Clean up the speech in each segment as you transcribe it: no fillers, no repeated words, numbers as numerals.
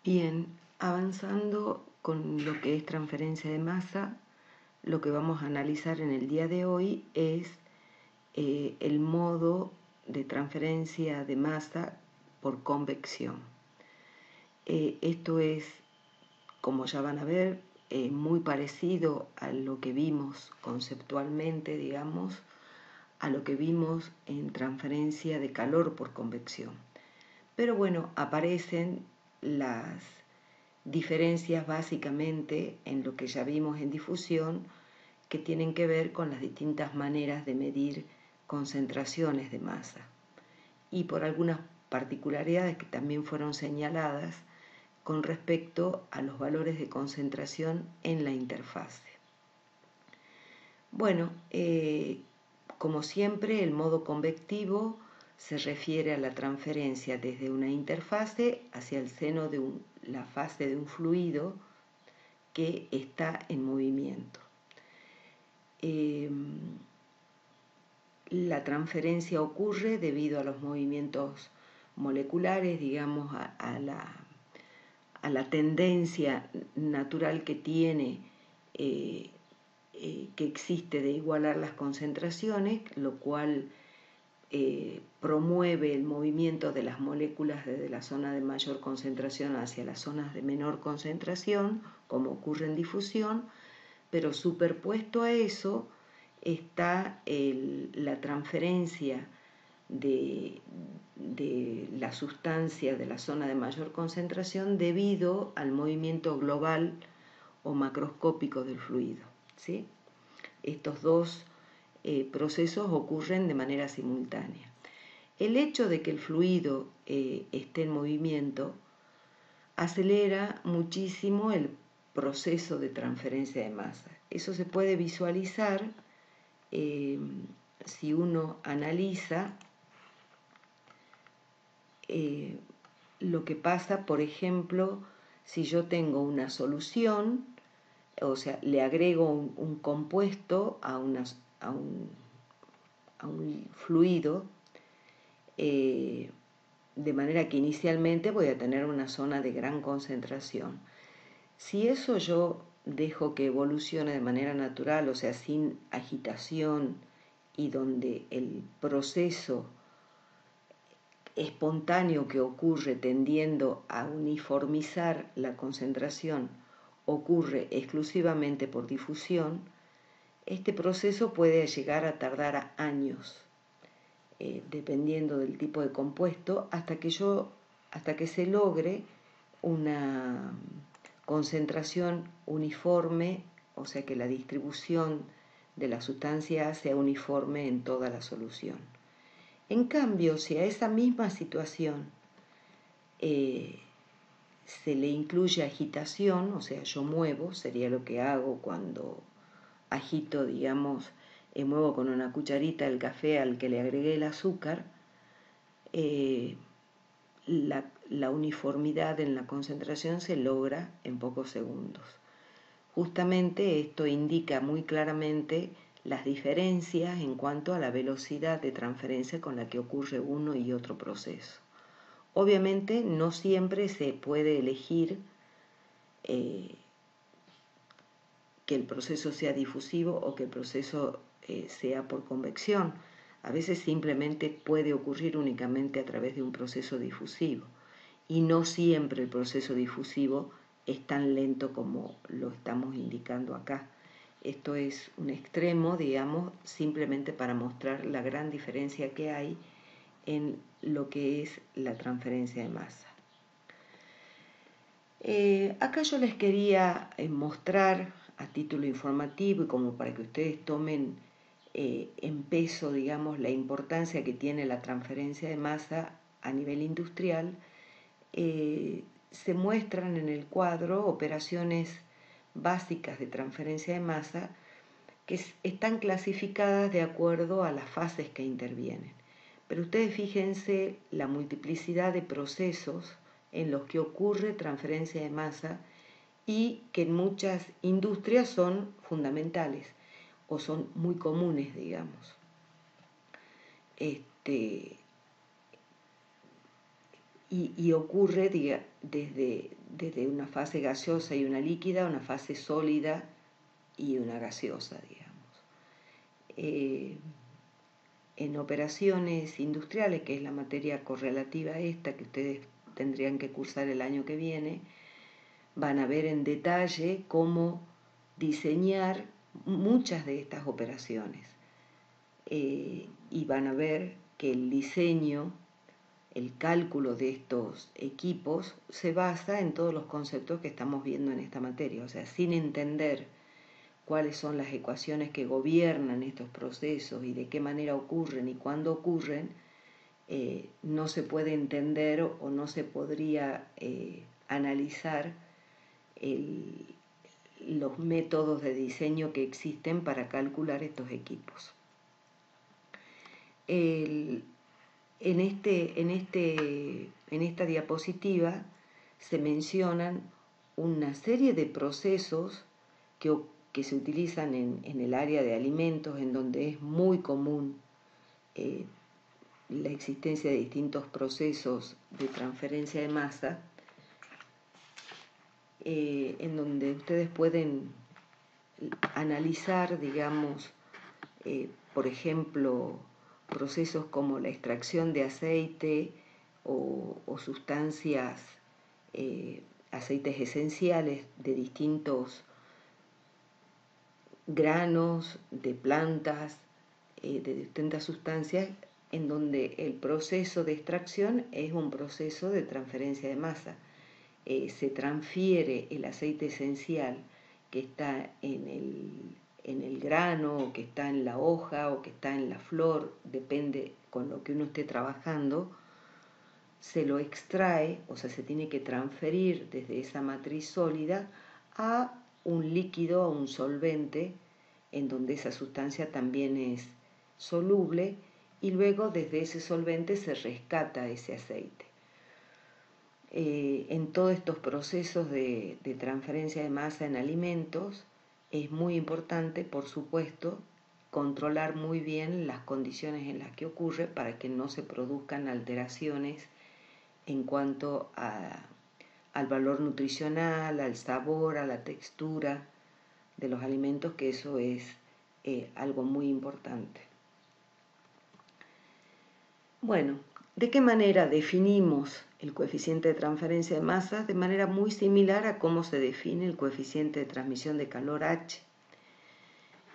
Bien, avanzando con lo que es transferencia de masa, lo que vamos a analizar en el día de hoy es el modo de transferencia de masa por convección. Esto es, como ya van a ver, muy parecido a lo que vimos conceptualmente, digamos, a lo que vimos en transferencia de calor por convección. Pero bueno, aparecen las diferencias básicamente en lo que ya vimos en difusión, que tienen que ver con las distintas maneras de medir concentraciones de masa y por algunas particularidades que también fueron señaladas con respecto a los valores de concentración en la interfase. Bueno, como siempre, el modo convectivo se refiere a la transferencia desde una interfase hacia el seno de la fase de un fluido que está en movimiento. La transferencia ocurre debido a los movimientos moleculares, digamos, a la tendencia natural que tiene, que existe de igualar las concentraciones, lo cual promueve el movimiento de las moléculas desde la zona de mayor concentración hacia las zonas de menor concentración, como ocurre en difusión, pero superpuesto a eso está la transferencia de la sustancia de la zona de mayor concentración debido al movimiento global o macroscópico del fluido, ¿sí? Estos dos procesos ocurren de manera simultánea. El hecho de que el fluido esté en movimiento acelera muchísimo el proceso de transferencia de masa. Eso se puede visualizar si uno analiza lo que pasa, por ejemplo, si yo tengo una solución, o sea, le agrego un compuesto a un fluido, de manera que inicialmente voy a tener una zona de gran concentración. Si eso yo dejo que evolucione de manera natural, o sea, sin agitación, y donde el proceso espontáneo que ocurre tendiendo a uniformizar la concentración ocurre exclusivamente por difusión, este proceso puede llegar a tardar años, dependiendo del tipo de compuesto, hasta que se logre una concentración uniforme, o sea que la distribución de la sustancia sea uniforme en toda la solución. En cambio, si a esa misma situación se le incluye agitación, o sea, yo muevo, sería lo que hago cuando agito, digamos, muevo con una cucharita el café al que le agregué el azúcar, la uniformidad en la concentración se logra en pocos segundos. Justamente esto indica muy claramente las diferencias en cuanto a la velocidad de transferencia con la que ocurre uno y otro proceso. Obviamente no siempre se puede elegir que el proceso sea difusivo o que el proceso sea por convección. A veces simplemente puede ocurrir únicamente a través de un proceso difusivo y no siempre el proceso difusivo es tan lento como lo estamos indicando acá. Esto es un extremo, digamos, simplemente para mostrar la gran diferencia que hay en lo que es la transferencia de masa. Acá yo les quería mostrar a título informativo y como para que ustedes tomen en peso, digamos, la importancia que tiene la transferencia de masa a nivel industrial, se muestran en el cuadro operaciones básicas de transferencia de masa que están clasificadas de acuerdo a las fases que intervienen. Pero ustedes fíjense la multiplicidad de procesos en los que ocurre transferencia de masa y que en muchas industrias son fundamentales o son muy comunes, digamos. y ocurre desde una fase gaseosa y una líquida a una fase sólida y una gaseosa, digamos. En operaciones industriales, que es la materia correlativa esta que ustedes tendrían que cursar el año que viene, van a ver en detalle cómo diseñar muchas de estas operaciones. Y van a ver que el diseño, el cálculo de estos equipos se basa en todos los conceptos que estamos viendo en esta materia. O sea, sin entender cuáles son las ecuaciones que gobiernan estos procesos y de qué manera ocurren y cuándo ocurren, no se puede entender o no se podría analizar los métodos de diseño que existen para calcular estos equipos. En esta diapositiva se mencionan una serie de procesos que se utilizan en el área de alimentos, en donde es muy común la existencia de distintos procesos de transferencia de masa, en donde ustedes pueden analizar, digamos, por ejemplo, procesos como la extracción de aceite o sustancias, aceites esenciales de distintos granos, de plantas, de distintas sustancias, en donde el proceso de extracción es un proceso de transferencia de masa. Se transfiere el aceite esencial que está en el grano, o que está en la hoja, o que está en la flor, depende con lo que uno esté trabajando, se lo extrae, o sea, se tiene que transferir desde esa matriz sólida a un líquido, a un solvente, en donde esa sustancia también es soluble, y luego desde ese solvente se rescata ese aceite. En todos estos procesos de transferencia de masa en alimentos es muy importante, por supuesto, controlar muy bien las condiciones en las que ocurre para que no se produzcan alteraciones en cuanto al valor nutricional, al sabor, a la textura de los alimentos, que eso es algo muy importante. Bueno, ¿de qué manera definimos el coeficiente de transferencia de masa? De manera muy similar a cómo se define el coeficiente de transmisión de calor H.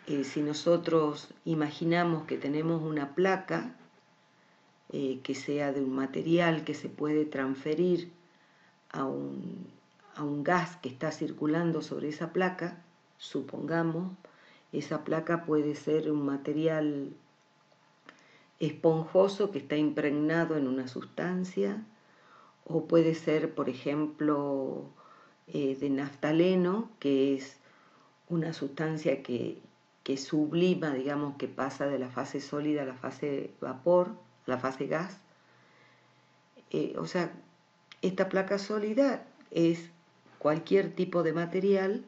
Si nosotros imaginamos que tenemos una placa que sea de un material que se puede transferir a un gas que está circulando sobre esa placa, supongamos, esa placa puede ser un material esponjoso que está impregnado en una sustancia, o puede ser, por ejemplo, de naftaleno, que es una sustancia que sublima, digamos, que pasa de la fase sólida a la fase vapor, a la fase gas. O sea, esta placa sólida es cualquier tipo de material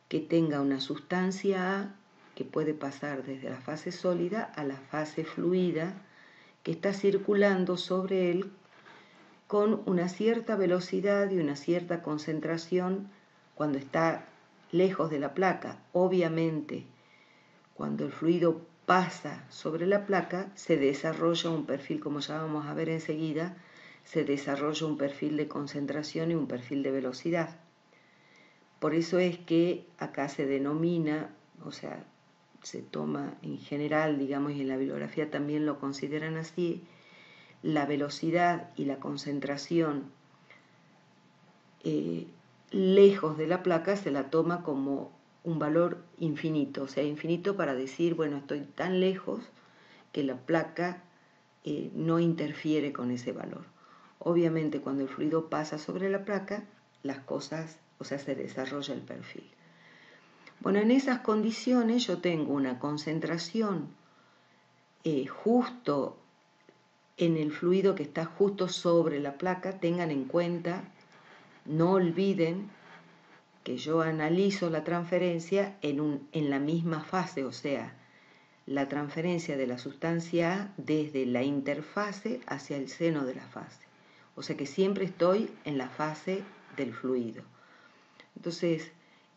que tenga una sustancia A que puede pasar desde la fase sólida a la fase fluida, que está circulando sobre él con una cierta velocidad y una cierta concentración cuando está lejos de la placa. Obviamente, cuando el fluido pasa sobre la placa, se desarrolla un perfil, como ya vamos a ver enseguida, se desarrolla un perfil de concentración y un perfil de velocidad. Por eso es que acá se denomina, o sea, se toma en general, digamos, y en la bibliografía también lo consideran así, la velocidad y la concentración lejos de la placa se la toma como un valor infinito, o sea, infinito para decir, bueno, estoy tan lejos que la placa no interfiere con ese valor. Obviamente, cuando el fluido pasa sobre la placa, las cosas, o sea, se desarrolla el perfil. Bueno, en esas condiciones yo tengo una concentración justo en el fluido que está justo sobre la placa. Tengan en cuenta, no olviden que yo analizo la transferencia en la misma fase, o sea, la transferencia de la sustancia A desde la interfase hacia el seno de la fase. O sea que siempre estoy en la fase del fluido. Entonces,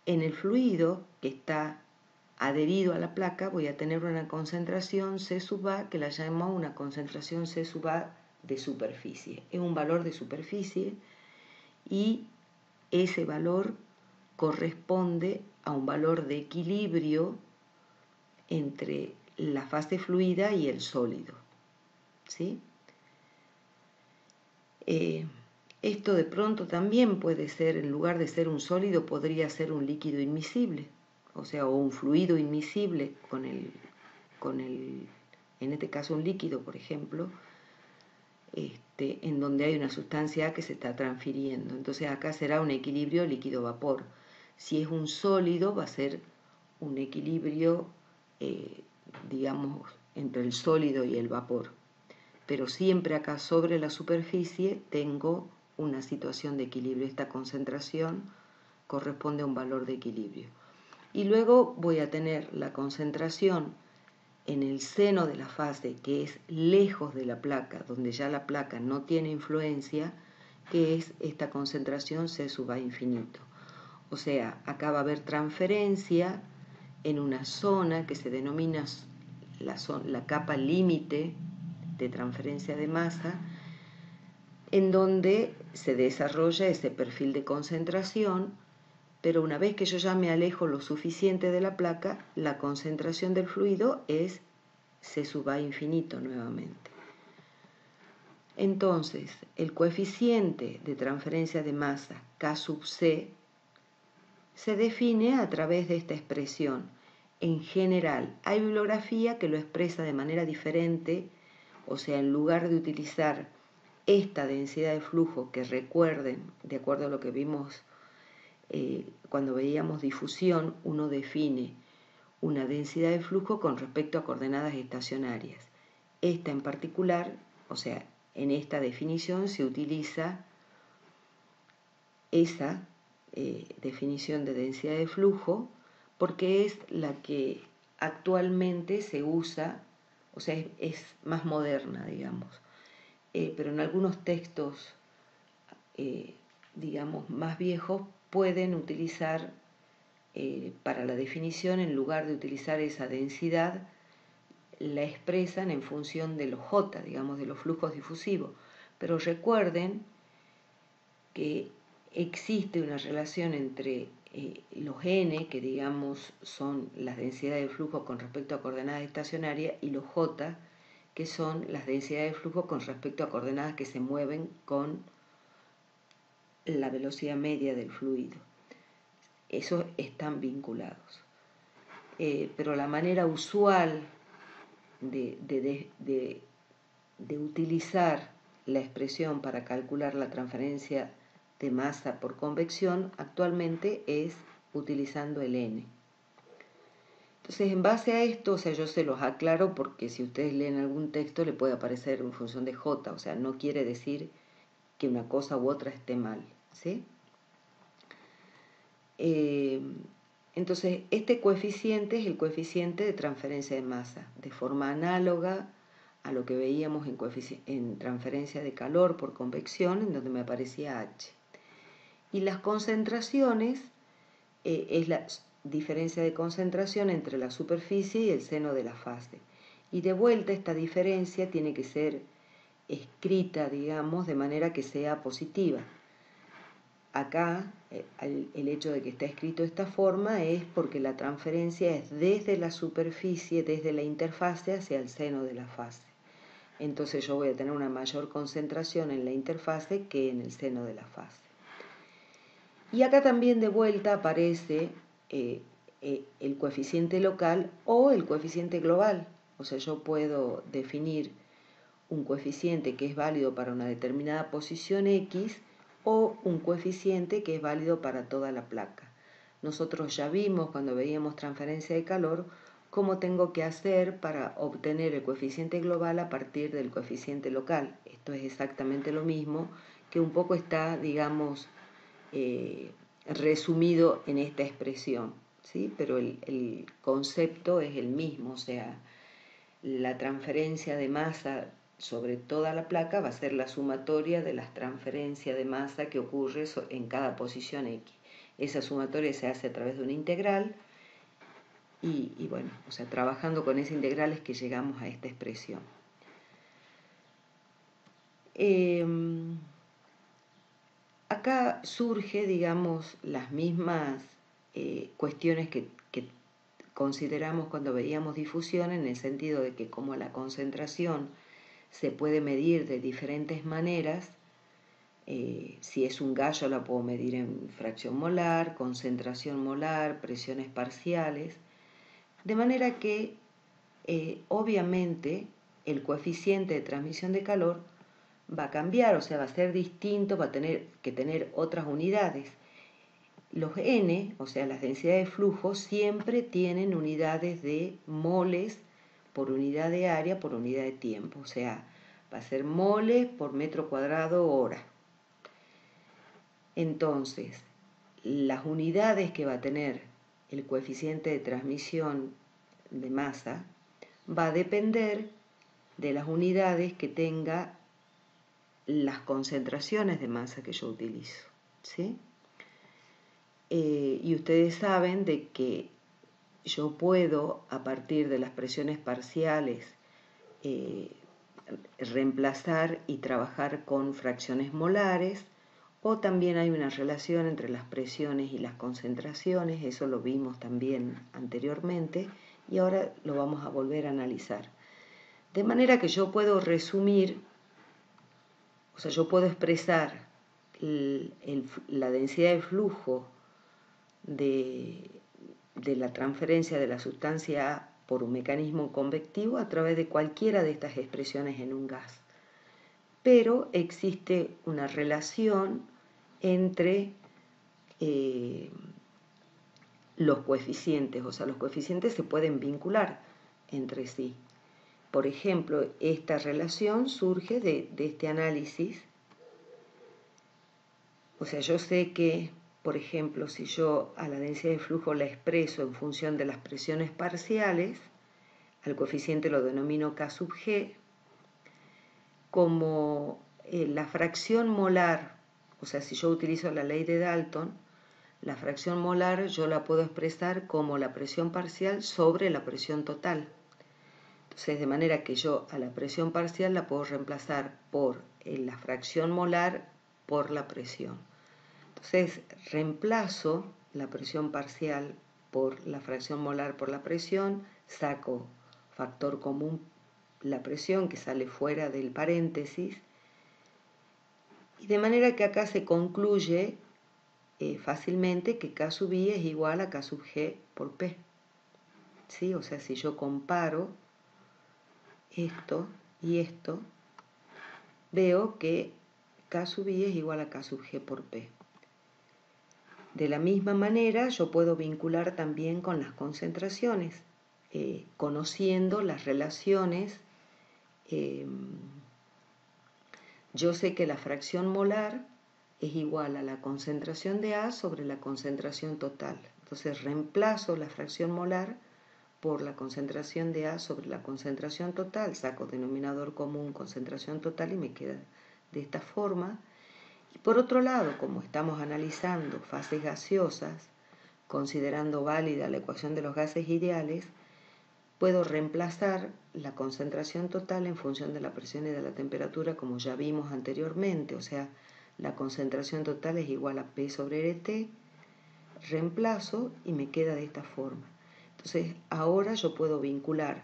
en el fluido que está adherido a la placa voy a tener una concentración C sub A que la llamo una concentración C sub A de superficie. Es un valor de superficie y ese valor corresponde a un valor de equilibrio entre la fase fluida y el sólido, ¿sí? Esto de pronto también puede ser, en lugar de ser un sólido, podría ser un líquido inmiscible, o sea, o un fluido inmiscible en este caso un líquido, por ejemplo, en donde hay una sustancia que se está transfiriendo. Entonces acá será un equilibrio líquido-vapor. Si es un sólido, va a ser un equilibrio, digamos, entre el sólido y el vapor. Pero siempre acá sobre la superficie tengo una situación de equilibrio. Esta concentración corresponde a un valor de equilibrio. Y luego voy a tener la concentración en el seno de la fase, que es lejos de la placa, donde ya la placa no tiene influencia, que es esta concentración C sub A infinito. O sea, acá va a haber transferencia en una zona que se denomina la capa límite de transferencia de masa, en donde se desarrolla ese perfil de concentración, pero una vez que yo ya me alejo lo suficiente de la placa, la concentración del fluido es C sub A infinito nuevamente. Entonces, el coeficiente de transferencia de masa K sub C se define a través de esta expresión. En general, hay bibliografía que lo expresa de manera diferente, o sea, en lugar de utilizar esta densidad de flujo, que recuerden, de acuerdo a lo que vimos cuando veíamos difusión, uno define una densidad de flujo con respecto a coordenadas estacionarias. Esta en particular, o sea, en esta definición se utiliza esa definición de densidad de flujo porque es la que actualmente se usa, o sea, es más moderna, digamos. Pero en algunos textos, digamos, más viejos, pueden utilizar para la definición, en lugar de utilizar esa densidad, la expresan en función de los J, digamos, de los flujos difusivos. Pero recuerden que existe una relación entre los N, que digamos son las densidades de flujo con respecto a coordenadas estacionarias, y los J, que son las densidades de flujo con respecto a coordenadas que se mueven con la velocidad media del fluido. Esos están vinculados. Pero la manera usual de utilizar la expresión para calcular la transferencia de masa por convección actualmente es utilizando el N. Entonces, en base a esto, o sea, yo se los aclaro porque si ustedes leen algún texto le puede aparecer en función de J, o sea, no quiere decir que una cosa u otra esté mal, ¿sí? Entonces, este coeficiente es el coeficiente de transferencia de masa, de forma análoga a lo que veíamos en transferencia de calor por convección, en donde me aparecía H. Y las concentraciones es la diferencia de concentración entre la superficie y el seno de la fase. Y de vuelta esta diferencia tiene que ser escrita, digamos, de manera que sea positiva. Acá el hecho de que está escrito de esta forma es porque la transferencia es desde la superficie, desde la interfase hacia el seno de la fase. Entonces yo voy a tener una mayor concentración en la interfase que en el seno de la fase. Y acá también de vuelta aparece el coeficiente local o el coeficiente global. O sea, yo puedo definir un coeficiente que es válido para una determinada posición X o un coeficiente que es válido para toda la placa. Nosotros ya vimos cuando veíamos transferencia de calor cómo tengo que hacer para obtener el coeficiente global a partir del coeficiente local. Esto es exactamente lo mismo, que un poco está, digamos, resumido en esta expresión, ¿sí? Pero el concepto es el mismo, o sea, la transferencia de masa sobre toda la placa va a ser la sumatoria de las transferencias de masa que ocurre en cada posición X. Esa sumatoria se hace a través de una integral y bueno, o sea, trabajando con esa integral es que llegamos a esta expresión. Acá surge, digamos, las mismas cuestiones que consideramos cuando veíamos difusión, en el sentido de que como la concentración se puede medir de diferentes maneras, si es un gas yo la puedo medir en fracción molar, concentración molar, presiones parciales, de manera que obviamente el coeficiente de transmisión de calor va a cambiar, o sea, va a ser distinto, va a tener que tener otras unidades. Los N, o sea, las densidades de flujo, siempre tienen unidades de moles por unidad de área por unidad de tiempo, o sea, va a ser moles por metro cuadrado hora. Entonces, las unidades que va a tener el coeficiente de transmisión de masa va a depender de las unidades que tenga las concentraciones de masa que yo utilizo, ¿sí? Y ustedes saben de que yo puedo, a partir de las presiones parciales, reemplazar y trabajar con fracciones molares, o también hay una relación entre las presiones y las concentraciones, eso lo vimos también anteriormente, y ahora lo vamos a volver a analizar. De manera que yo puedo resumir, o sea, yo puedo expresar la densidad de flujo de la transferencia de la sustancia A por un mecanismo convectivo a través de cualquiera de estas expresiones en un gas. Pero existe una relación entre los coeficientes, o sea, los coeficientes se pueden vincular entre sí. Por ejemplo, esta relación surge de este análisis. O sea, yo sé que, por ejemplo, si yo a la densidad de flujo la expreso en función de las presiones parciales, al coeficiente lo denomino K sub G, como la fracción molar, o sea, si yo utilizo la ley de Dalton, la fracción molar yo la puedo expresar como la presión parcial sobre la presión total. Entonces, de manera que yo a la presión parcial la puedo reemplazar por la fracción molar por la presión. Entonces, reemplazo la presión parcial por la fracción molar por la presión, saco factor común la presión que sale fuera del paréntesis, y de manera que acá se concluye fácilmente que K sub I es igual a K sub G por P. ¿Sí? O sea, si yo comparo esto y esto, veo que K sub I es igual a K sub G por P. De la misma manera, yo puedo vincular también con las concentraciones, conociendo las relaciones. Yo sé que la fracción molar es igual a la concentración de A sobre la concentración total. Entonces reemplazo la fracción molar por la concentración de A sobre la concentración total, saco denominador común concentración total y me queda de esta forma. Y por otro lado, como estamos analizando fases gaseosas, considerando válida la ecuación de los gases ideales, puedo reemplazar la concentración total en función de la presión y de la temperatura, como ya vimos anteriormente, o sea, la concentración total es igual a P sobre RT, reemplazo y me queda de esta forma. Entonces, ahora yo puedo vincular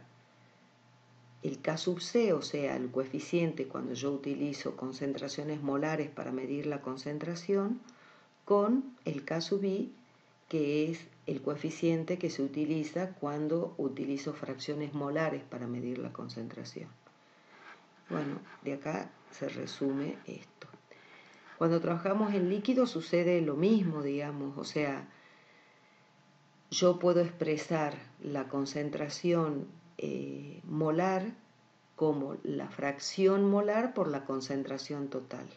el K sub C, o sea, el coeficiente cuando yo utilizo concentraciones molares para medir la concentración, con el K sub I, que es el coeficiente que se utiliza cuando utilizo fracciones molares para medir la concentración. Bueno, de acá se resume esto. Cuando trabajamos en líquido sucede lo mismo, digamos, o sea, yo puedo expresar la concentración molar como la fracción molar por la concentración total.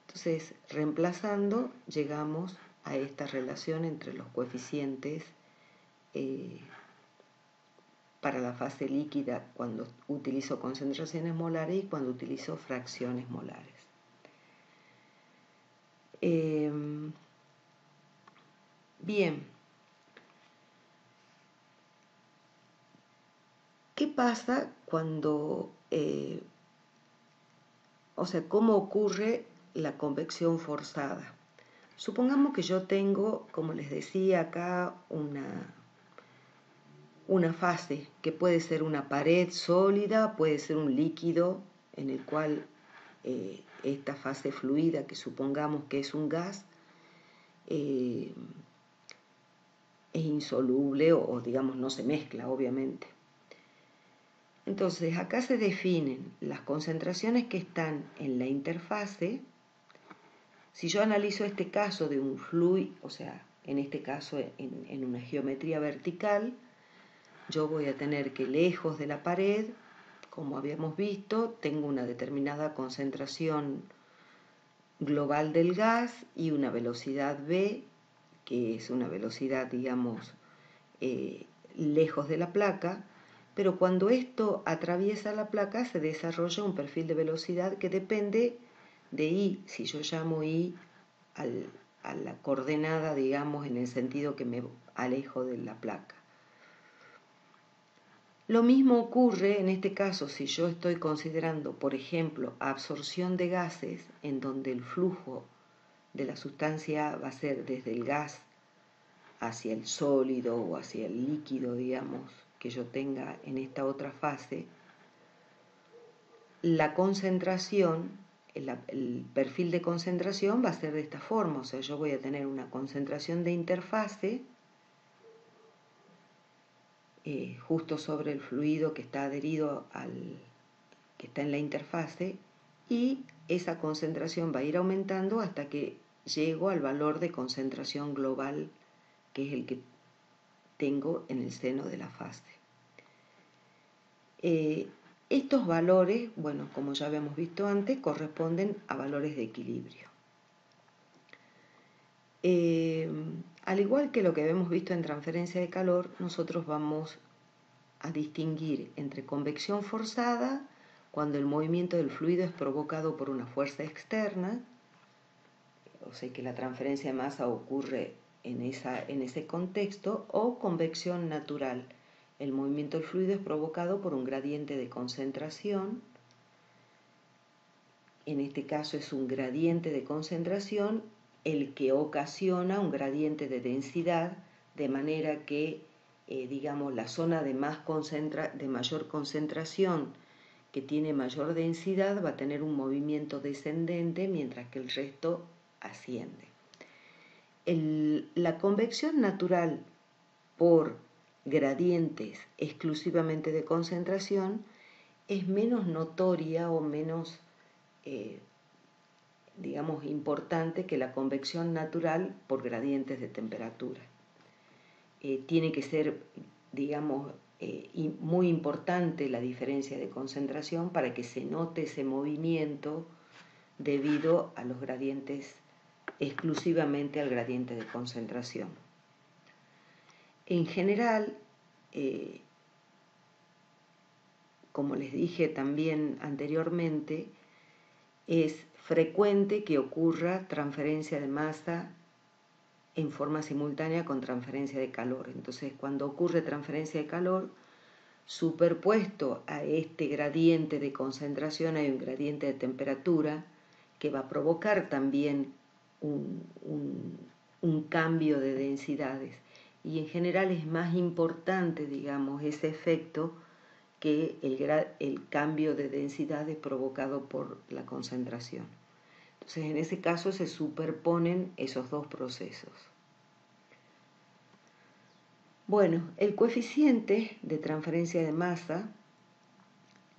Entonces, reemplazando, llegamos a esta relación entre los coeficientes para la fase líquida cuando utilizo concentraciones molares y cuando utilizo fracciones molares. Bien. ¿Qué pasa cuando, cómo ocurre la convección forzada? Supongamos que yo tengo, como les decía acá, una fase que puede ser una pared sólida, puede ser un líquido en el cual esta fase fluida, que supongamos que es un gas, es insoluble o digamos no se mezcla, obviamente. Entonces acá se definen las concentraciones que están en la interfase. Si yo analizo este caso de un fluido, en este caso en una geometría vertical, yo voy a tener que lejos de la pared, como habíamos visto, tengo una determinada concentración global del gas y una velocidad v, que es una velocidad, digamos, lejos de la placa, pero cuando esto atraviesa la placa se desarrolla un perfil de velocidad que depende de I, si yo llamo I a la coordenada, digamos, en el sentido que me alejo de la placa. Lo mismo ocurre en este caso si yo estoy considerando, por ejemplo, absorción de gases, en donde el flujo de la sustancia va a ser desde el gas hacia el sólido o hacia el líquido, digamos, que yo tenga en esta otra fase. La concentración, el perfil de concentración va a ser de esta forma, yo voy a tener una concentración de interfase justo sobre el fluido que está adherido que está en la interfase, y esa concentración va a ir aumentando hasta que llego al valor de concentración global, que es el que tengo en el seno de la fase. Estos valores, bueno, como ya habíamos visto antes, corresponden a valores de equilibrio. Al igual que lo que habíamos visto en transferencia de calor, nosotros vamos a distinguir entre convección forzada, cuando el movimiento del fluido es provocado por una fuerza externa, o sea que la transferencia de masa ocurre en ese contexto, o convección natural. El movimiento del fluido es provocado por un gradiente de concentración. En este caso es un gradiente de concentración el que ocasiona un gradiente de densidad, de manera que, digamos, la zona de mayor concentración, que tiene mayor densidad, va a tener un movimiento descendente, mientras que el resto asciende. La convección natural por gradientes exclusivamente de concentración es menos notoria o menos, digamos, importante que la convección natural por gradientes de temperatura. Tiene que ser, digamos, muy importante la diferencia de concentración para que se note ese movimiento debido a los gradientes, exclusivamente al gradiente de concentración. En general, como les dije también anteriormente, es frecuente que ocurra transferencia de masa en forma simultánea con transferencia de calor. Entonces, cuando ocurre transferencia de calor, superpuesto a este gradiente de concentración hay un gradiente de temperatura que va a provocar también un cambio de densidades. Y en general es más importante, digamos, ese efecto que el cambio de densidades provocado por la concentración. Entonces, en ese caso se superponen esos dos procesos. Bueno, el coeficiente de transferencia de masa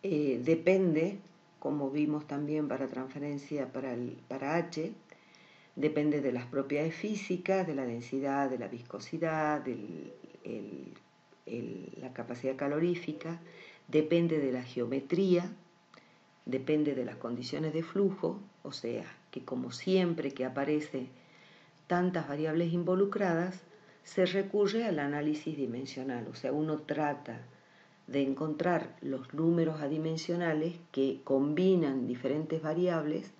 depende, como vimos también para transferencia para H, depende de las propiedades físicas, de la densidad, de la viscosidad, de la capacidad calorífica, depende de la geometría, depende de las condiciones de flujo, o sea, que como siempre que aparecen tantas variables involucradas, se recurre al análisis dimensional, o sea, uno trata de encontrar los números adimensionales que combinan diferentes variables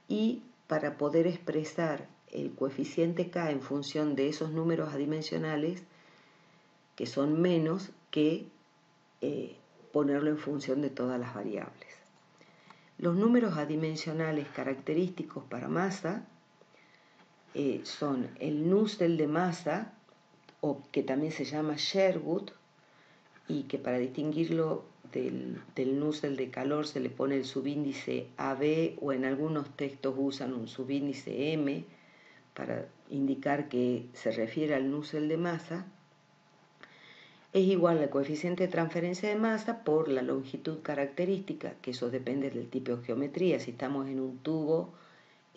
y para poder expresar el coeficiente K en función de esos números adimensionales que son menos que ponerlo en función de todas las variables. Los números adimensionales característicos para masa son el Nusselt de masa, o que también se llama Sherwood, y que para distinguirlo del Nusselt de calor se le pone el subíndice AB, o en algunos textos usan un subíndice M para indicar que se refiere al Nusselt de masa, es igual al coeficiente de transferencia de masa por la longitud característica, que eso depende del tipo de geometría. Si estamos en un tubo,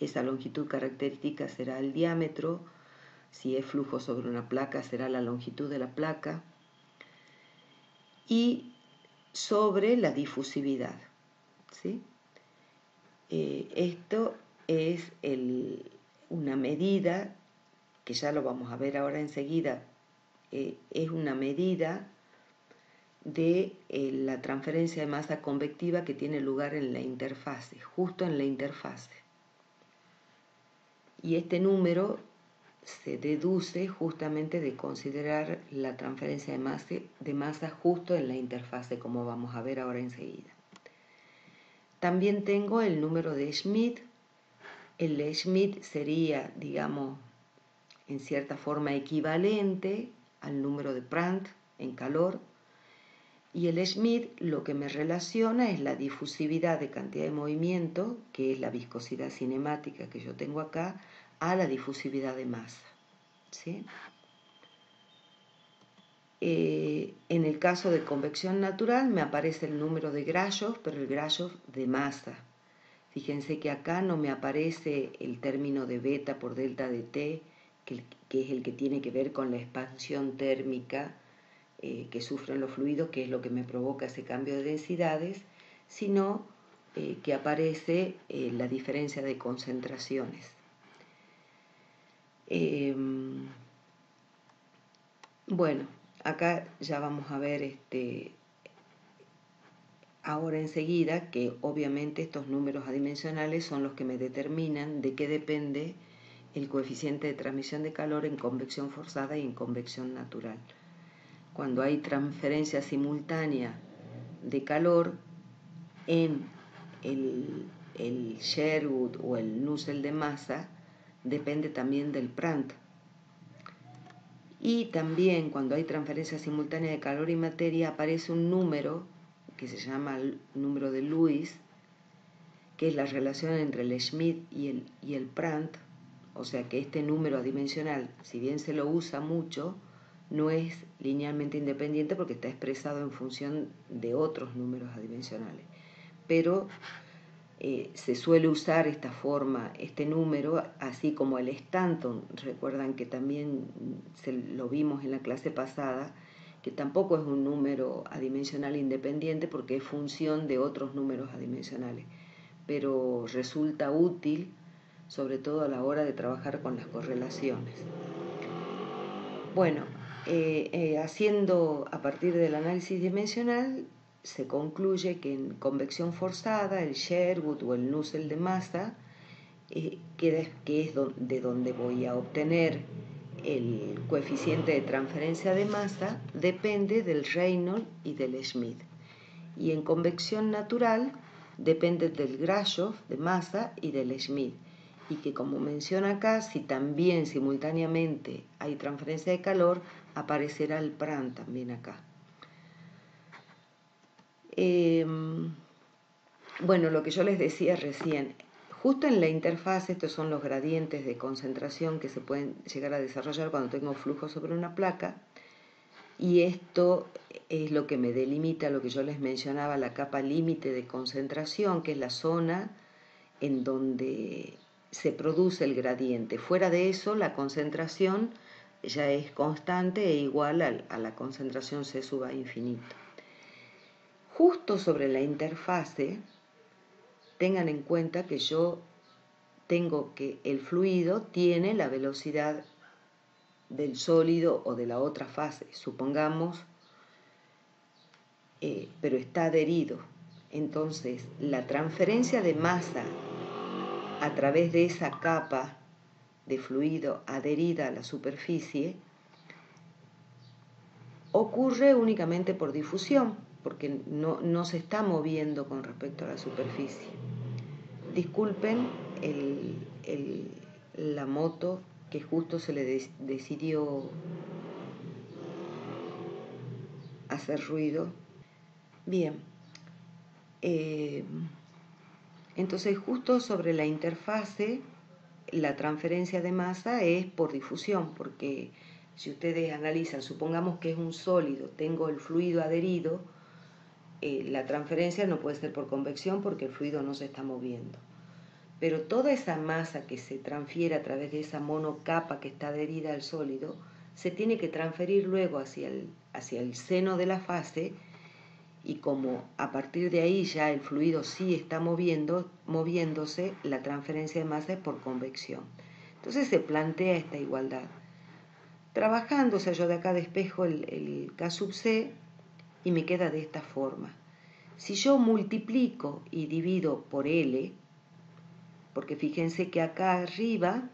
esa longitud característica será el diámetro. Si es flujo sobre una placa, será la longitud de la placa. Y sobre la difusividad, ¿sí? Esto es una medida, que ya lo vamos a ver ahora enseguida, es una medida de la transferencia de masa convectiva que tiene lugar en la interfase, justo en la interfase. Y este número se deduce justamente de considerar la transferencia de masa justo en la interfase, como vamos a ver ahora enseguida. También tengo el número de Schmidt. El de Schmidt sería, digamos, en cierta forma equivalente al número de Prandtl en calor, y el Schmidt lo que me relaciona es la difusividad de cantidad de movimiento, que es la viscosidad cinemática que yo tengo acá, a la difusividad de masa, ¿sí? En el caso de convección natural me aparece el número de Grashof, pero el Grashof de masa. Fíjense que acá no me aparece el término de beta por delta de T, que es el que tiene que ver con la expansión térmica que sufren los fluidos, que es lo que me provoca ese cambio de densidades, sino que aparece la diferencia de concentraciones. Bueno, acá ya vamos a ver ahora enseguida que obviamente estos números adimensionales son los que me determinan de qué depende el coeficiente de transmisión de calor en convección forzada y en convección natural. Cuando hay transferencia simultánea de calor en el Sherwood o el Nusselt de masa, depende también del Prandtl. Y también cuando hay transferencia simultánea de calor y materia aparece un número que se llama el número de Lewis, que es la relación entre el Schmidt y el Prandtl. O sea que este número adimensional, si bien se lo usa mucho, no es linealmente independiente porque está expresado en función de otros números adimensionales. Pero se suele usar esta forma, este número, así como el Stanton. Recuerdan que también lo vimos en la clase pasada, que tampoco es un número adimensional independiente porque es función de otros números adimensionales, pero resulta útil sobre todo a la hora de trabajar con las correlaciones. Bueno, haciendo a partir del análisis dimensional, se concluye que en convección forzada, el Sherwood o el Nusselt de masa, que es de donde voy a obtener el coeficiente de transferencia de masa, depende del Reynolds y del Schmidt. Y en convección natural, depende del Grashof de masa y del Schmidt. Y que, como menciona acá, si también simultáneamente hay transferencia de calor, aparecerá el Prandtl también acá. Bueno, lo que yo les decía recién, justo en la interfaz, estos son los gradientes de concentración que se pueden llegar a desarrollar cuando tengo flujo sobre una placa, y esto es lo que me delimita lo que yo les mencionaba, la capa límite de concentración, que es la zona en donde se produce el gradiente. Fuera de eso, la concentración ya es constante e igual a la concentración C sub A infinito. Justo sobre la interfase, tengan en cuenta que yo tengo que el fluido tiene la velocidad del sólido o de la otra fase. Supongamos pero está adherido. Entonces, la transferencia de masa a través de esa capa de fluido adherida a la superficie ocurre únicamente por difusión, porque no se está moviendo con respecto a la superficie. Disculpen la moto que justo se le decidió hacer ruido. Bien, entonces justo sobre la interfase la transferencia de masa es por difusión, porque si ustedes analizan, supongamos que es un sólido, tengo el fluido adherido, la transferencia no puede ser por convección porque el fluido no se está moviendo. Pero toda esa masa que se transfiere a través de esa monocapa que está adherida al sólido, se tiene que transferir luego hacia el seno de la fase, y como a partir de ahí ya el fluido sí está moviéndose, la transferencia de masa es por convección. Entonces se plantea esta igualdad. Trabajando, o sea, yo de acá despejo el K sub C y me queda de esta forma. Si yo multiplico y divido por L, porque fíjense que acá arriba,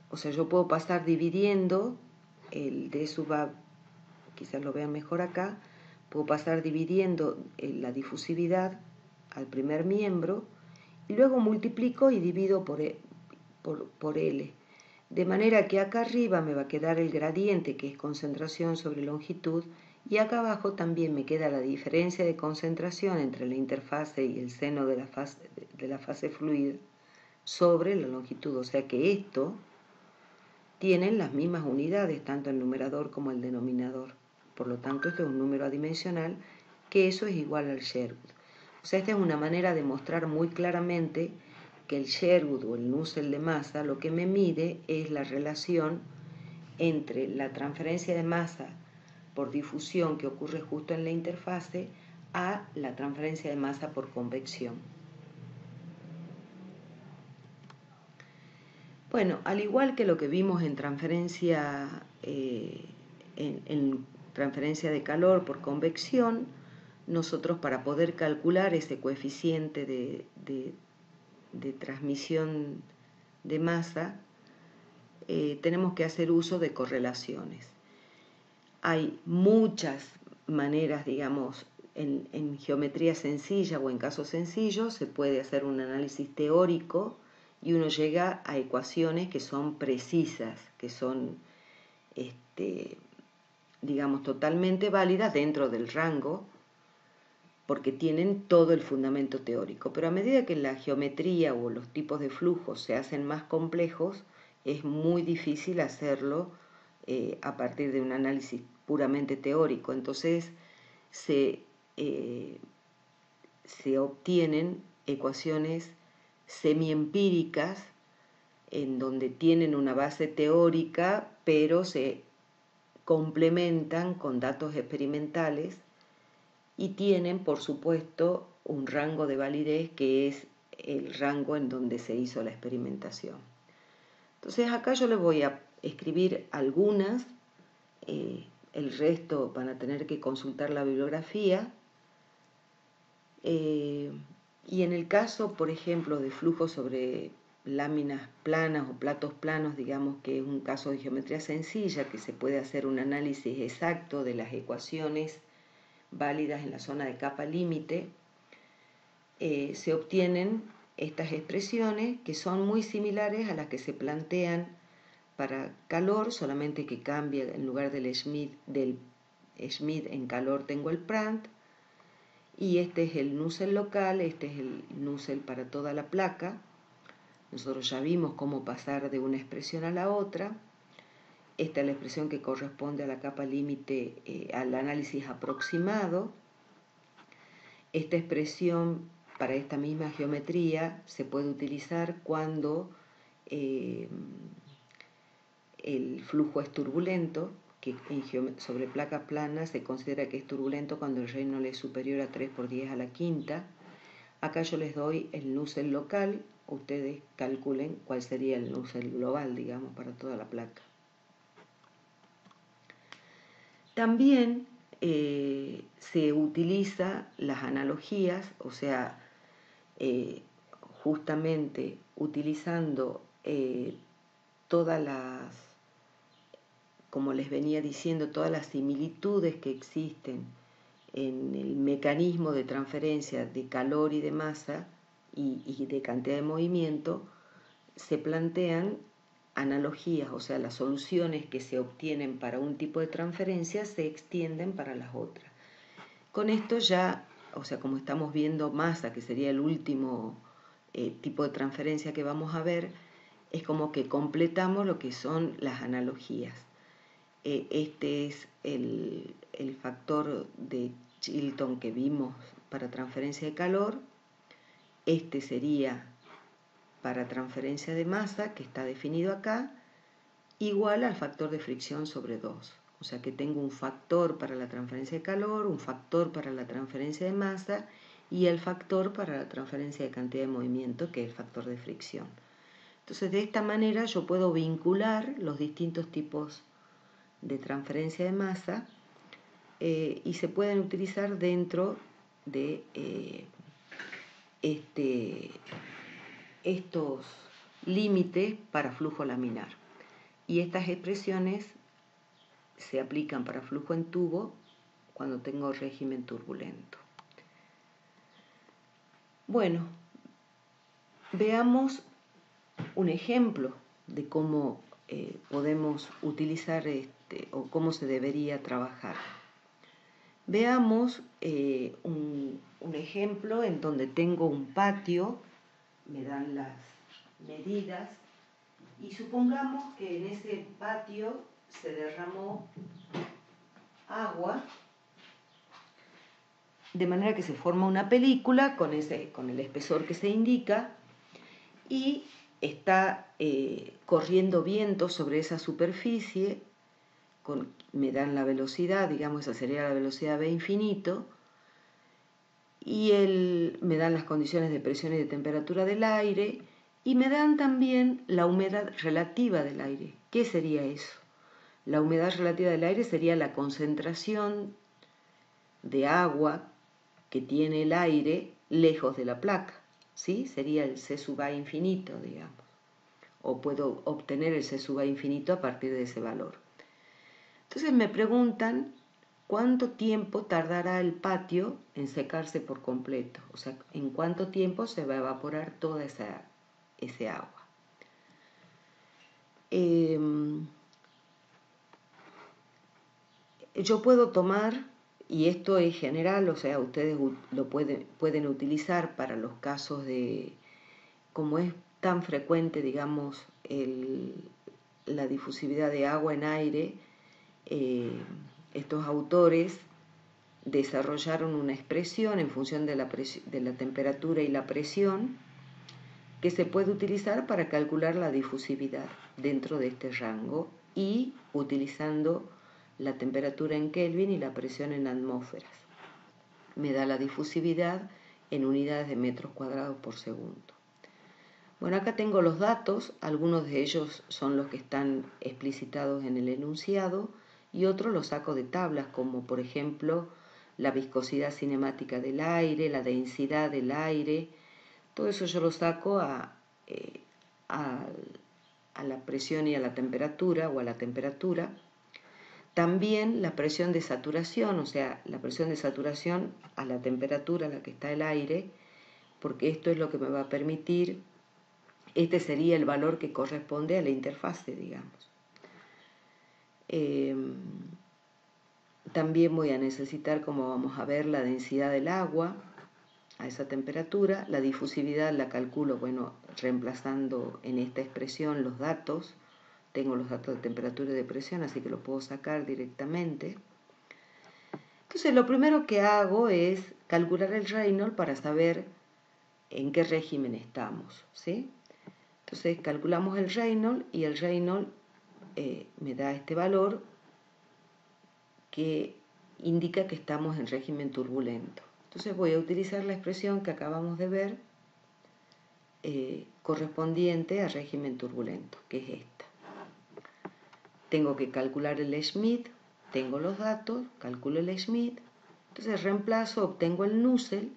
o sea, yo puedo pasar dividiendo el D sub A, quizás lo vean mejor acá, puedo pasar dividiendo la difusividad al primer miembro y luego multiplico y divido por L. De manera que acá arriba me va a quedar el gradiente, que es concentración sobre longitud, y acá abajo también me queda la diferencia de concentración entre la interfase y el seno de la fase fluida sobre la longitud. O sea que esto tienen las mismas unidades, tanto el numerador como el denominador. Por lo tanto, esto es un número adimensional, que eso es igual al Sherwood. O sea, esta es una manera de mostrar muy claramente que el Sherwood o el Nusselt de masa lo que me mide es la relación entre la transferencia de masa por difusión que ocurre justo en la interfase a la transferencia de masa por convección. Bueno, al igual que lo que vimos en transferencia, en transferencia de calor por convección, nosotros para poder calcular ese coeficiente de transmisión de masa, tenemos que hacer uso de correlaciones. Hay muchas maneras, digamos, en geometría sencilla o en casos sencillos se puede hacer un análisis teórico y uno llega a ecuaciones que son precisas, que son, digamos, totalmente válidas dentro del rango, porque tienen todo el fundamento teórico. Pero a medida que la geometría o los tipos de flujos se hacen más complejos, es muy difícil hacerlo a partir de un análisis puramente teórico. Entonces se obtienen ecuaciones semiempíricas en donde tienen una base teórica, pero se complementan con datos experimentales y tienen, por supuesto, un rango de validez que es el rango en donde se hizo la experimentación. Entonces acá yo les voy a escribir algunas, el resto van a tener que consultar la bibliografía, y en el caso, por ejemplo, de flujos sobre láminas planas o platos planos, digamos que es un caso de geometría sencilla, que se puede hacer un análisis exacto de las ecuaciones válidas en la zona de capa límite, se obtienen estas expresiones que son muy similares a las que se plantean para calor, solamente que cambia, en lugar del Schmidt en calor tengo el Prandtl, y este es el Nusselt local, este es el Nusselt para toda la placa. Nosotros ya vimos cómo pasar de una expresión a la otra. Esta es la expresión que corresponde a la capa límite, al análisis aproximado. Esta expresión para esta misma geometría se puede utilizar cuando el flujo es turbulento, que sobre placas planas se considera que es turbulento cuando el Reynolds es superior a 3 por 10 a la quinta. Acá yo les doy el Nusselt local, ustedes calculen cuál sería el Nusselt global, digamos, para toda la placa. También se utiliza las analogías, o sea, justamente utilizando todas las, como les venía diciendo, todas las similitudes que existen en el mecanismo de transferencia de calor y de masa y de cantidad de movimiento, se plantean analogías, o sea, las soluciones que se obtienen para un tipo de transferencia se extienden para las otras. Con esto ya, o sea, como estamos viendo masa, que sería el último tipo de transferencia que vamos a ver, es como que completamos lo que son las analogías. Este es el factor de Chilton que vimos para transferencia de calor. Este sería para transferencia de masa, que está definido acá, igual al factor de fricción sobre 2. O sea que tengo un factor para la transferencia de calor, un factor para la transferencia de masa y el factor para la transferencia de cantidad de movimiento, que es el factor de fricción. Entonces, de esta manera yo puedo vincular los distintos tipos de transferencia de masa y se pueden utilizar dentro de estos límites para flujo laminar. Y estas expresiones se aplican para flujo en tubo cuando tengo régimen turbulento. Bueno, veamos un ejemplo de cómo podemos utilizar o cómo se debería trabajar. Veamos un ejemplo en donde tengo un patio, me dan las medidas y supongamos que en ese patio se derramó agua, de manera que se forma una película con el espesor que se indica y está corriendo viento sobre esa superficie, me dan la velocidad, digamos, esa sería la velocidad v infinito, y me dan las condiciones de presión y de temperatura del aire, y me dan también la humedad relativa del aire. ¿Qué sería eso? La humedad relativa del aire sería la concentración de agua que tiene el aire lejos de la placa, ¿sí? Sería el C sub A infinito, digamos. O puedo obtener el C sub A infinito a partir de ese valor. Entonces me preguntan cuánto tiempo tardará el patio en secarse por completo, o sea, en cuánto tiempo se va a evaporar toda ese agua. Yo puedo tomar, y esto es general, o sea, ustedes lo pueden utilizar para los casos de, como es tan frecuente, digamos, la difusividad de agua en aire, estos autores desarrollaron una expresión en función de la temperatura y la presión que se puede utilizar para calcular la difusividad dentro de este rango y utilizando la temperatura en Kelvin y la presión en atmósferas. Me da la difusividad en unidades de metros cuadrados por segundo. Bueno, acá tengo los datos, algunos de ellos son los que están explicitados en el enunciado y otros los saco de tablas, como por ejemplo la viscosidad cinemática del aire, la densidad del aire. Todo eso yo lo saco a la presión y a la temperatura, o a la temperatura. También la presión de saturación, o sea, la presión de saturación a la temperatura a la que está el aire, porque esto es lo que me va a permitir, este sería el valor que corresponde a la interfase, digamos. También voy a necesitar, como vamos a ver, la densidad del agua a esa temperatura. La difusividad la calculo, bueno, reemplazando en esta expresión los datos. Tengo los datos de temperatura y de presión, así que lo puedo sacar directamente. Entonces, lo primero que hago es calcular el Reynolds para saber en qué régimen estamos, ¿sí? Entonces, calculamos el Reynolds y el Reynolds me da este valor que indica que estamos en régimen turbulento. Entonces voy a utilizar la expresión que acabamos de ver correspondiente al régimen turbulento, que es esta. Tengo que calcular el Schmidt, tengo los datos, calculo el Schmidt, entonces reemplazo, obtengo el Nusselt,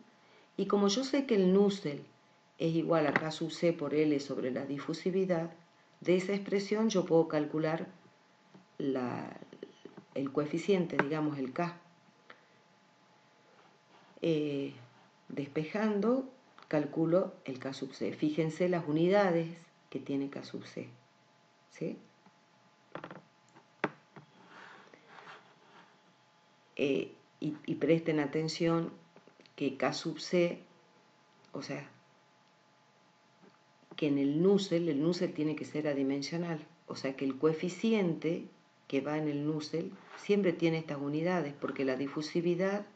y como yo sé que el Nusselt es igual a K sub C por L sobre la difusividad, de esa expresión yo puedo calcular el coeficiente, digamos el K. Despejando, calculo el K sub C. Fíjense las unidades que tiene K sub C. ¿Sí? Y presten atención que K sub C, o sea, que en el Nusselt tiene que ser adimensional, o sea que el coeficiente que va en el Nusselt siempre tiene estas unidades, porque la difusividad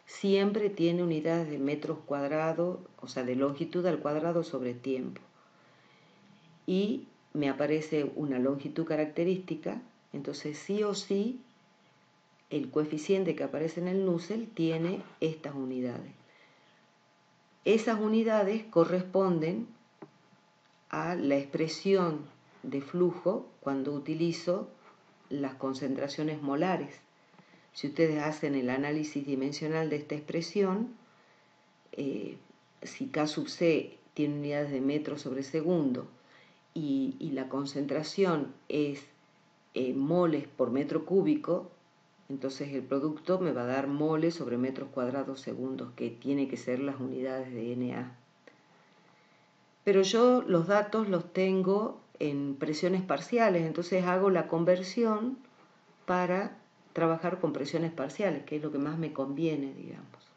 siempre tiene unidades de metros cuadrados, o sea, de longitud al cuadrado sobre tiempo. Y me aparece una longitud característica, entonces sí o sí el coeficiente que aparece en el Nusselt tiene estas unidades. Esas unidades corresponden a la expresión de flujo cuando utilizo las concentraciones molares. Si ustedes hacen el análisis dimensional de esta expresión, si K sub C tiene unidades de metros sobre segundo y la concentración es moles por metro cúbico, entonces el producto me va a dar moles sobre metros cuadrados segundos, que tiene que ser las unidades de Na. Pero yo los datos los tengo en presiones parciales, entonces hago la conversión para trabajar con presiones parciales, que es lo que más me conviene, digamos.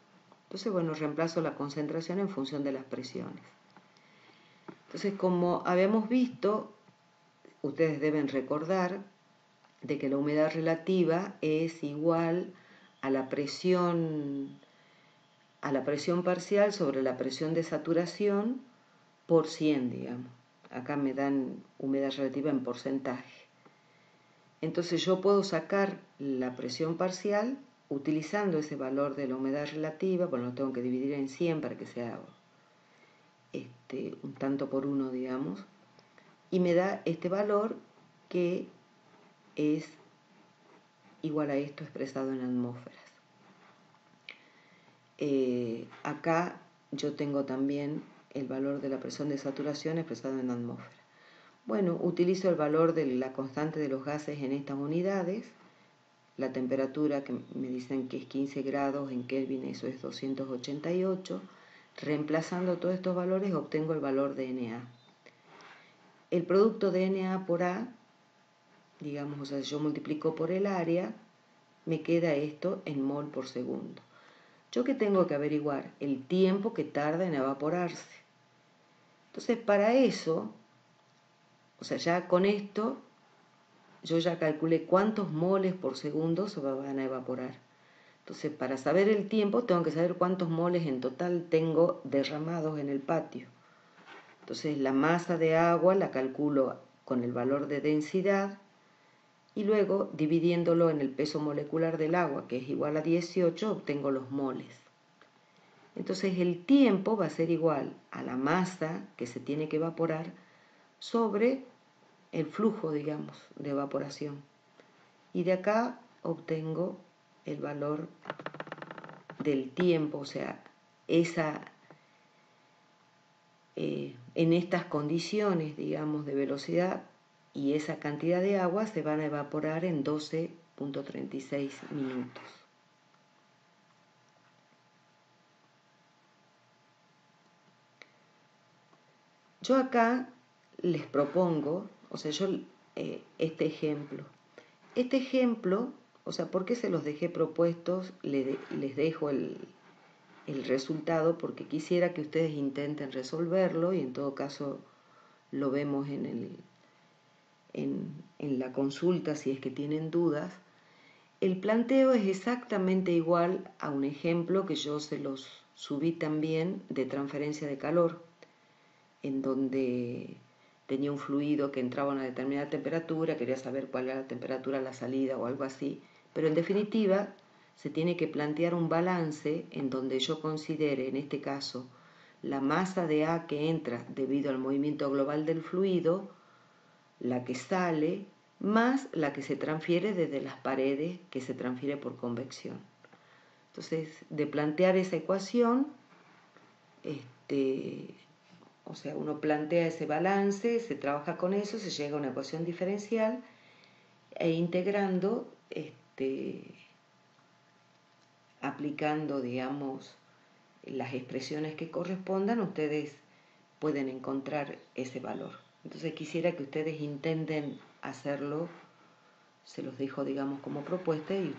Entonces, bueno, reemplazo la concentración en función de las presiones. Entonces, como habíamos visto, ustedes deben recordar de que la humedad relativa es igual a la presión parcial sobre la presión de saturación por 100, digamos. Acá me dan humedad relativa en porcentaje. Entonces yo puedo sacar la presión parcial utilizando ese valor de la humedad relativa, bueno, lo tengo que dividir en 100 para que sea un tanto por uno, digamos, y me da este valor que es igual a esto expresado en atmósferas. Acá yo tengo también el valor de la presión de saturación expresado en atmósfera. Bueno, utilizo el valor de la constante de los gases en estas unidades, la temperatura que me dicen que es 15 grados en Kelvin, eso es 288, reemplazando todos estos valores obtengo el valor de Na. El producto de Na por A, digamos, o sea, si yo multiplico por el área, me queda esto en mol por segundo. ¿Yo qué tengo que averiguar? El tiempo que tarda en evaporarse. Entonces, para eso, o sea, ya con esto, yo ya calculé cuántos moles por segundo se van a evaporar. Entonces, para saber el tiempo, tengo que saber cuántos moles en total tengo derramados en el patio. Entonces, la masa de agua la calculo con el valor de densidad y luego, dividiéndolo en el peso molecular del agua, que es igual a 18, obtengo los moles. Entonces, el tiempo va a ser igual a la masa que se tiene que evaporar sobre el flujo, digamos, de evaporación. Y de acá obtengo el valor del tiempo, o sea, en estas condiciones, digamos, de velocidad y esa cantidad de agua se van a evaporar en 12.36 minutos. Yo acá les propongo, o sea, este ejemplo. Este ejemplo, o sea, ¿por qué se los dejé propuestos? Les dejo el resultado porque quisiera que ustedes intenten resolverlo y en todo caso lo vemos en la consulta si es que tienen dudas. El planteo es exactamente igual a un ejemplo que yo se los subí también de transferencia de calor, en donde tenía un fluido que entraba a una determinada temperatura, quería saber cuál era la temperatura a la salida o algo así, pero en definitiva se tiene que plantear un balance en donde yo considere, en este caso, la masa de A que entra debido al movimiento global del fluido, la que sale más la que se transfiere desde las paredes, que se transfiere por convección. Entonces, de plantear esa ecuación, o sea, uno plantea ese balance, se trabaja con eso, se llega a una ecuación diferencial e integrando, aplicando, digamos, las expresiones que correspondan, ustedes pueden encontrar ese valor. Entonces quisiera que ustedes intenten hacerlo, se los dejo, digamos, como propuesta y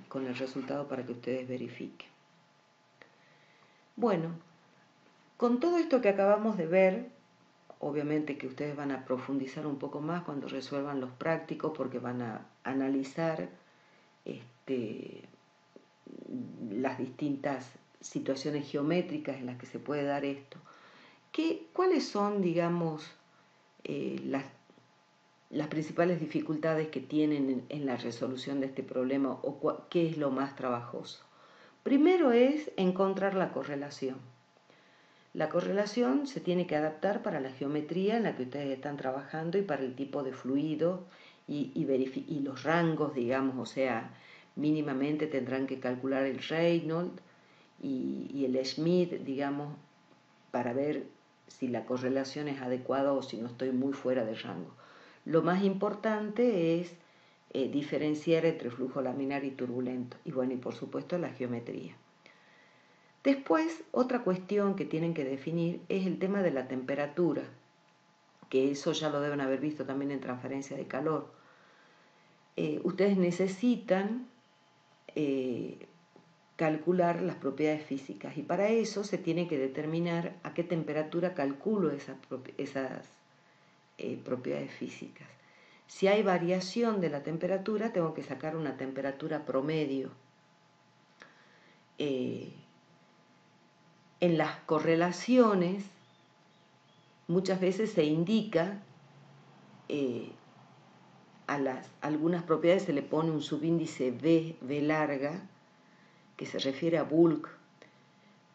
con el resultado para que ustedes verifiquen. Bueno, con todo esto que acabamos de ver, obviamente que ustedes van a profundizar un poco más cuando resuelvan los prácticos, porque van a analizar las distintas situaciones geométricas en las que se puede dar esto. ¿Cuáles son, digamos, las principales dificultades que tienen en la resolución de este problema, o qué es lo más trabajoso? Primero es encontrar la correlación. La correlación se tiene que adaptar para la geometría en la que ustedes están trabajando y para el tipo de fluido y los rangos, digamos, o sea, mínimamente tendrán que calcular el Reynolds y el Schmidt, digamos, para ver si la correlación es adecuada o si no estoy muy fuera de rango. Lo más importante es diferenciar entre flujo laminar y turbulento, y bueno, y por supuesto la geometría. Después, otra cuestión que tienen que definir es el tema de la temperatura, que eso ya lo deben haber visto también en transferencia de calor. Ustedes necesitan calcular las propiedades físicas y para eso se tiene que determinar a qué temperatura calculo esas propiedades físicas. Si hay variación de la temperatura, tengo que sacar una temperatura promedio. En las correlaciones muchas veces se indica algunas propiedades se le pone un subíndice V larga, que se refiere a bulk.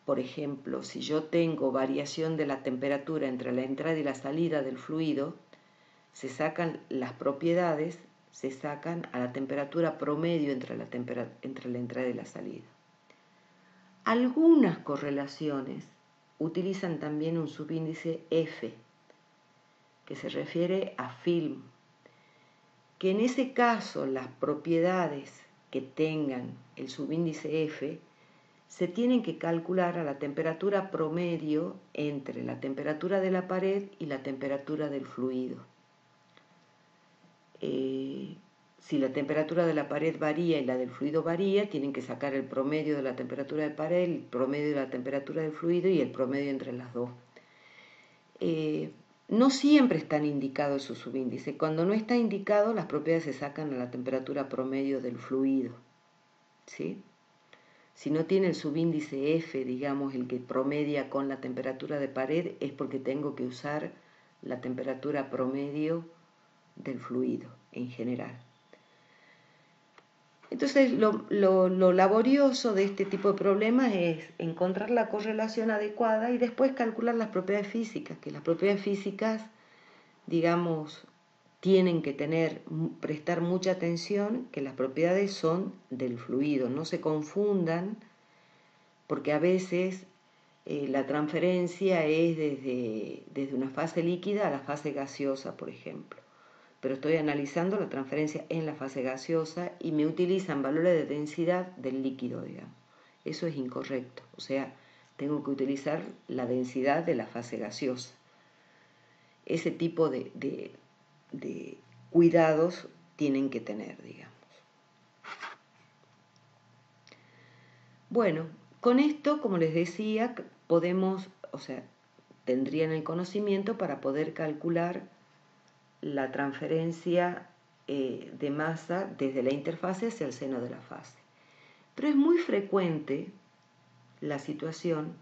Por ejemplo, si yo tengo variación de la temperatura entre la entrada y la salida del fluido, se sacan las propiedades, se sacan a la temperatura promedio entre la entrada y la salida. Algunas correlaciones utilizan también un subíndice F, que se refiere a film, que en ese caso las propiedades que tengan el subíndice F se tienen que calcular a la temperatura promedio entre la temperatura de la pared y la temperatura del fluido. Si la temperatura de la pared varía y la del fluido varía, tienen que sacar el promedio de la temperatura de pared, el promedio de la temperatura del fluido y el promedio entre las dos. No siempre están indicados esos subíndices. Cuando no está indicado, las propiedades se sacan a la temperatura promedio del fluido, ¿sí? Si no tiene el subíndice F, digamos, el que promedia con la temperatura de pared, es porque tengo que usar la temperatura promedio del fluido en general. Entonces, lo laborioso de este tipo de problemas es encontrar la correlación adecuada y después calcular las propiedades físicas, que las propiedades físicas, digamos, tienen que prestar mucha atención, que las propiedades son del fluido, no se confundan, porque a veces la transferencia es desde una fase líquida a la fase gaseosa, por ejemplo. Pero estoy analizando la transferencia en la fase gaseosa y me utilizan valores de densidad del líquido, digamos. Eso es incorrecto, o sea, tengo que utilizar la densidad de la fase gaseosa. Ese tipo de cuidados tienen que tener, digamos. Bueno, con esto, como les decía, podemos, o sea, tendrían el conocimiento para poder calcular la transferencia de masa desde la interfase hacia el seno de la fase. Pero es muy frecuente la situación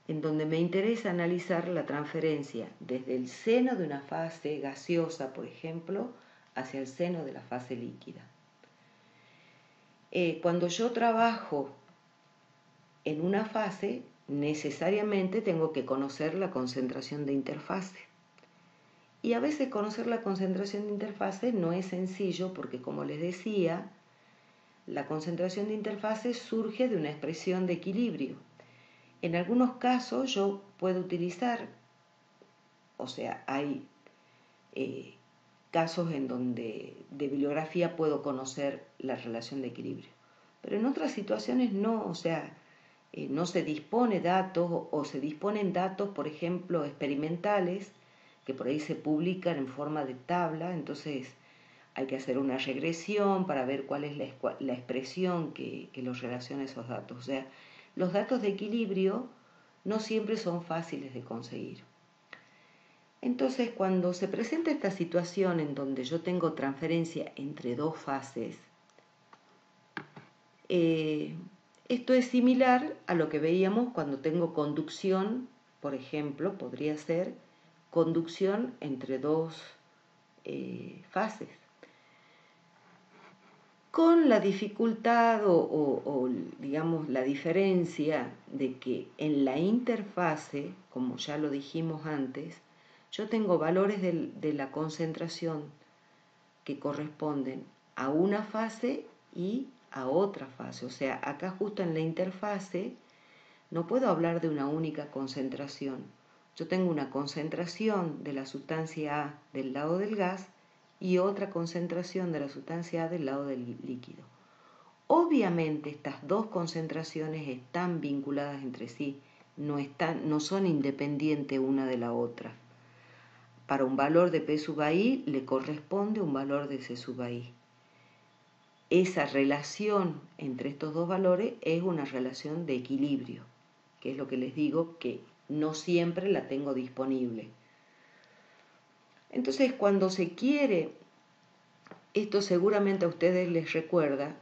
en donde me interesa analizar la transferencia desde el seno de una fase gaseosa, por ejemplo, hacia el seno de la fase líquida. Cuando yo trabajo en una fase, necesariamente tengo que conocer la concentración de interfase. Y a veces conocer la concentración de interfase no es sencillo porque, como les decía, la concentración de interfase surge de una expresión de equilibrio. En algunos casos yo puedo utilizar, o sea, hay casos en donde de bibliografía puedo conocer la relación de equilibrio, pero en otras situaciones no, o sea, no se dispone datos o se disponen datos, por ejemplo, experimentales, que por ahí se publican en forma de tabla, entonces hay que hacer una regresión para ver cuál es la expresión que los relaciona a esos datos. O sea, los datos de equilibrio no siempre son fáciles de conseguir. Entonces, cuando se presenta esta situación en donde yo tengo transferencia entre dos fases, esto es similar a lo que veíamos cuando tengo conducción, por ejemplo, podría ser conducción entre dos fases. Con la dificultad o, digamos, la diferencia de que en la interfase, como ya lo dijimos antes, yo tengo valores de la concentración que corresponden a una fase y a otra fase. O sea, acá justo en la interfase no puedo hablar de una única concentración. Yo tengo una concentración de la sustancia A del lado del gas y otra concentración de la sustancia A del lado del líquido. Obviamente estas dos concentraciones están vinculadas entre sí, no son independientes una de la otra. Para un valor de P sub I le corresponde un valor de C sub I. Esa relación entre estos dos valores es una relación de equilibrio, que es lo que les digo que no siempre la tengo disponible. Entonces, cuando se quiere, esto seguramente a ustedes les recuerda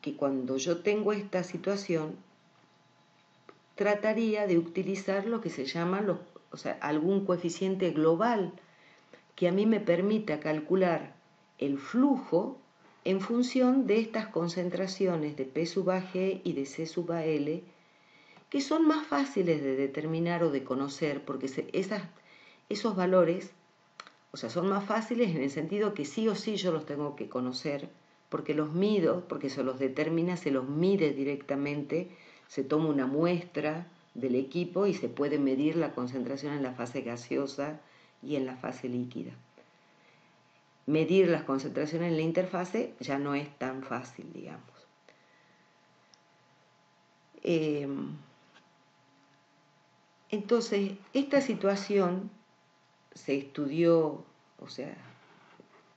que cuando yo tengo esta situación, trataría de utilizar lo que se llama algún coeficiente global que a mí me permita calcular el flujo en función de estas concentraciones de P sub G y de C sub L, que son más fáciles de determinar o de conocer, porque esos valores, o sea, son más fáciles en el sentido que sí o sí yo los tengo que conocer, porque los mido, porque se los determina, se los mide directamente, se toma una muestra del equipo y se puede medir la concentración en la fase gaseosa y en la fase líquida. Medir las concentraciones en la interfase ya no es tan fácil, digamos. Entonces, esta situación se estudió, o sea,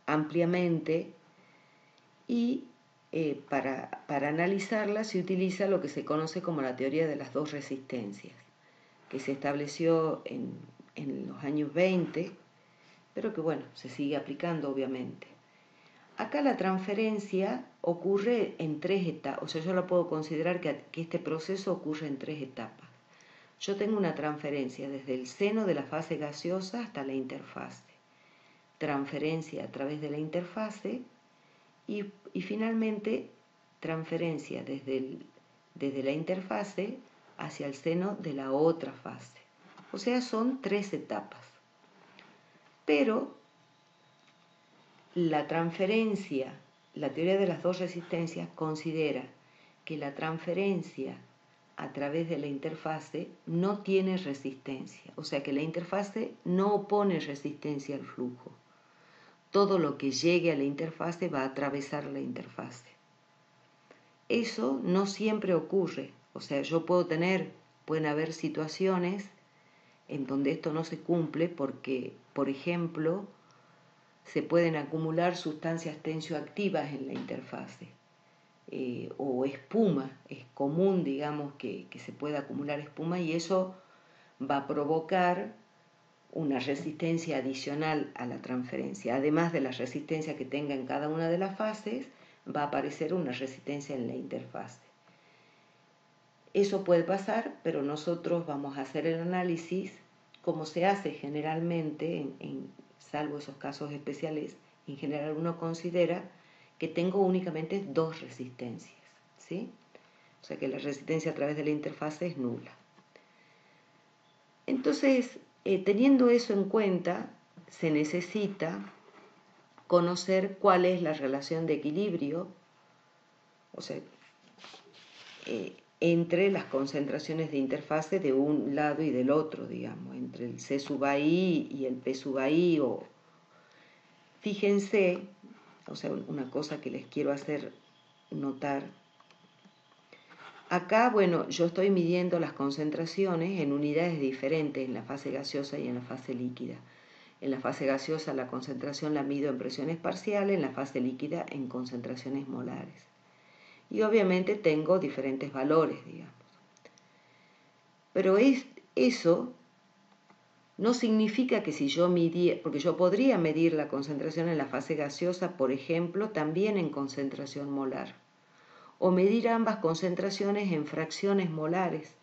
ampliamente y para analizarla se utiliza lo que se conoce como la teoría de las dos resistencias, que se estableció en los años 20, pero que bueno, se sigue aplicando obviamente. Acá la transferencia ocurre en tres etapas, o sea, yo la puedo considerar que este proceso ocurre en tres etapas. Yo tengo una transferencia desde el seno de la fase gaseosa hasta la interfase, transferencia a través de la interfase y finalmente transferencia desde la interfase hacia el seno de la otra fase. O sea, son tres etapas. Pero la transferencia, la teoría de las dos resistencias considera que la transferencia a través de la interfase no tiene resistencia, o sea que la interfase no opone resistencia al flujo. Todo lo que llegue a la interfase va a atravesar la interfase. Eso no siempre ocurre, o sea, pueden haber situaciones en donde esto no se cumple porque, por ejemplo, se pueden acumular sustancias tensioactivas en la interfase o espuma. Es común, digamos, que se pueda acumular espuma y eso va a provocar una resistencia adicional a la transferencia. Además de la resistencia que tenga en cada una de las fases, va a aparecer una resistencia en la interfase. Eso puede pasar, pero nosotros vamos a hacer el análisis como se hace generalmente, salvo esos casos especiales, en general uno considera que tengo únicamente dos resistencias, ¿sí? O sea que la resistencia a través de la interfase es nula. Entonces, Teniendo eso en cuenta, se necesita conocer cuál es la relación de equilibrio, o sea, entre las concentraciones de interfase de un lado y del otro, digamos, entre el C sub I y el P sub I. Fíjense, o sea, una cosa que les quiero hacer notar. Acá, bueno, yo estoy midiendo las concentraciones en unidades diferentes en la fase gaseosa y en la fase líquida. En la fase gaseosa la concentración la mido en presiones parciales, en la fase líquida en concentraciones molares. Y obviamente tengo diferentes valores, digamos. Pero eso no significa que si yo midiera, porque yo podría medir la concentración en la fase gaseosa, por ejemplo, también en concentración molar, o medir ambas concentraciones en fracciones molares.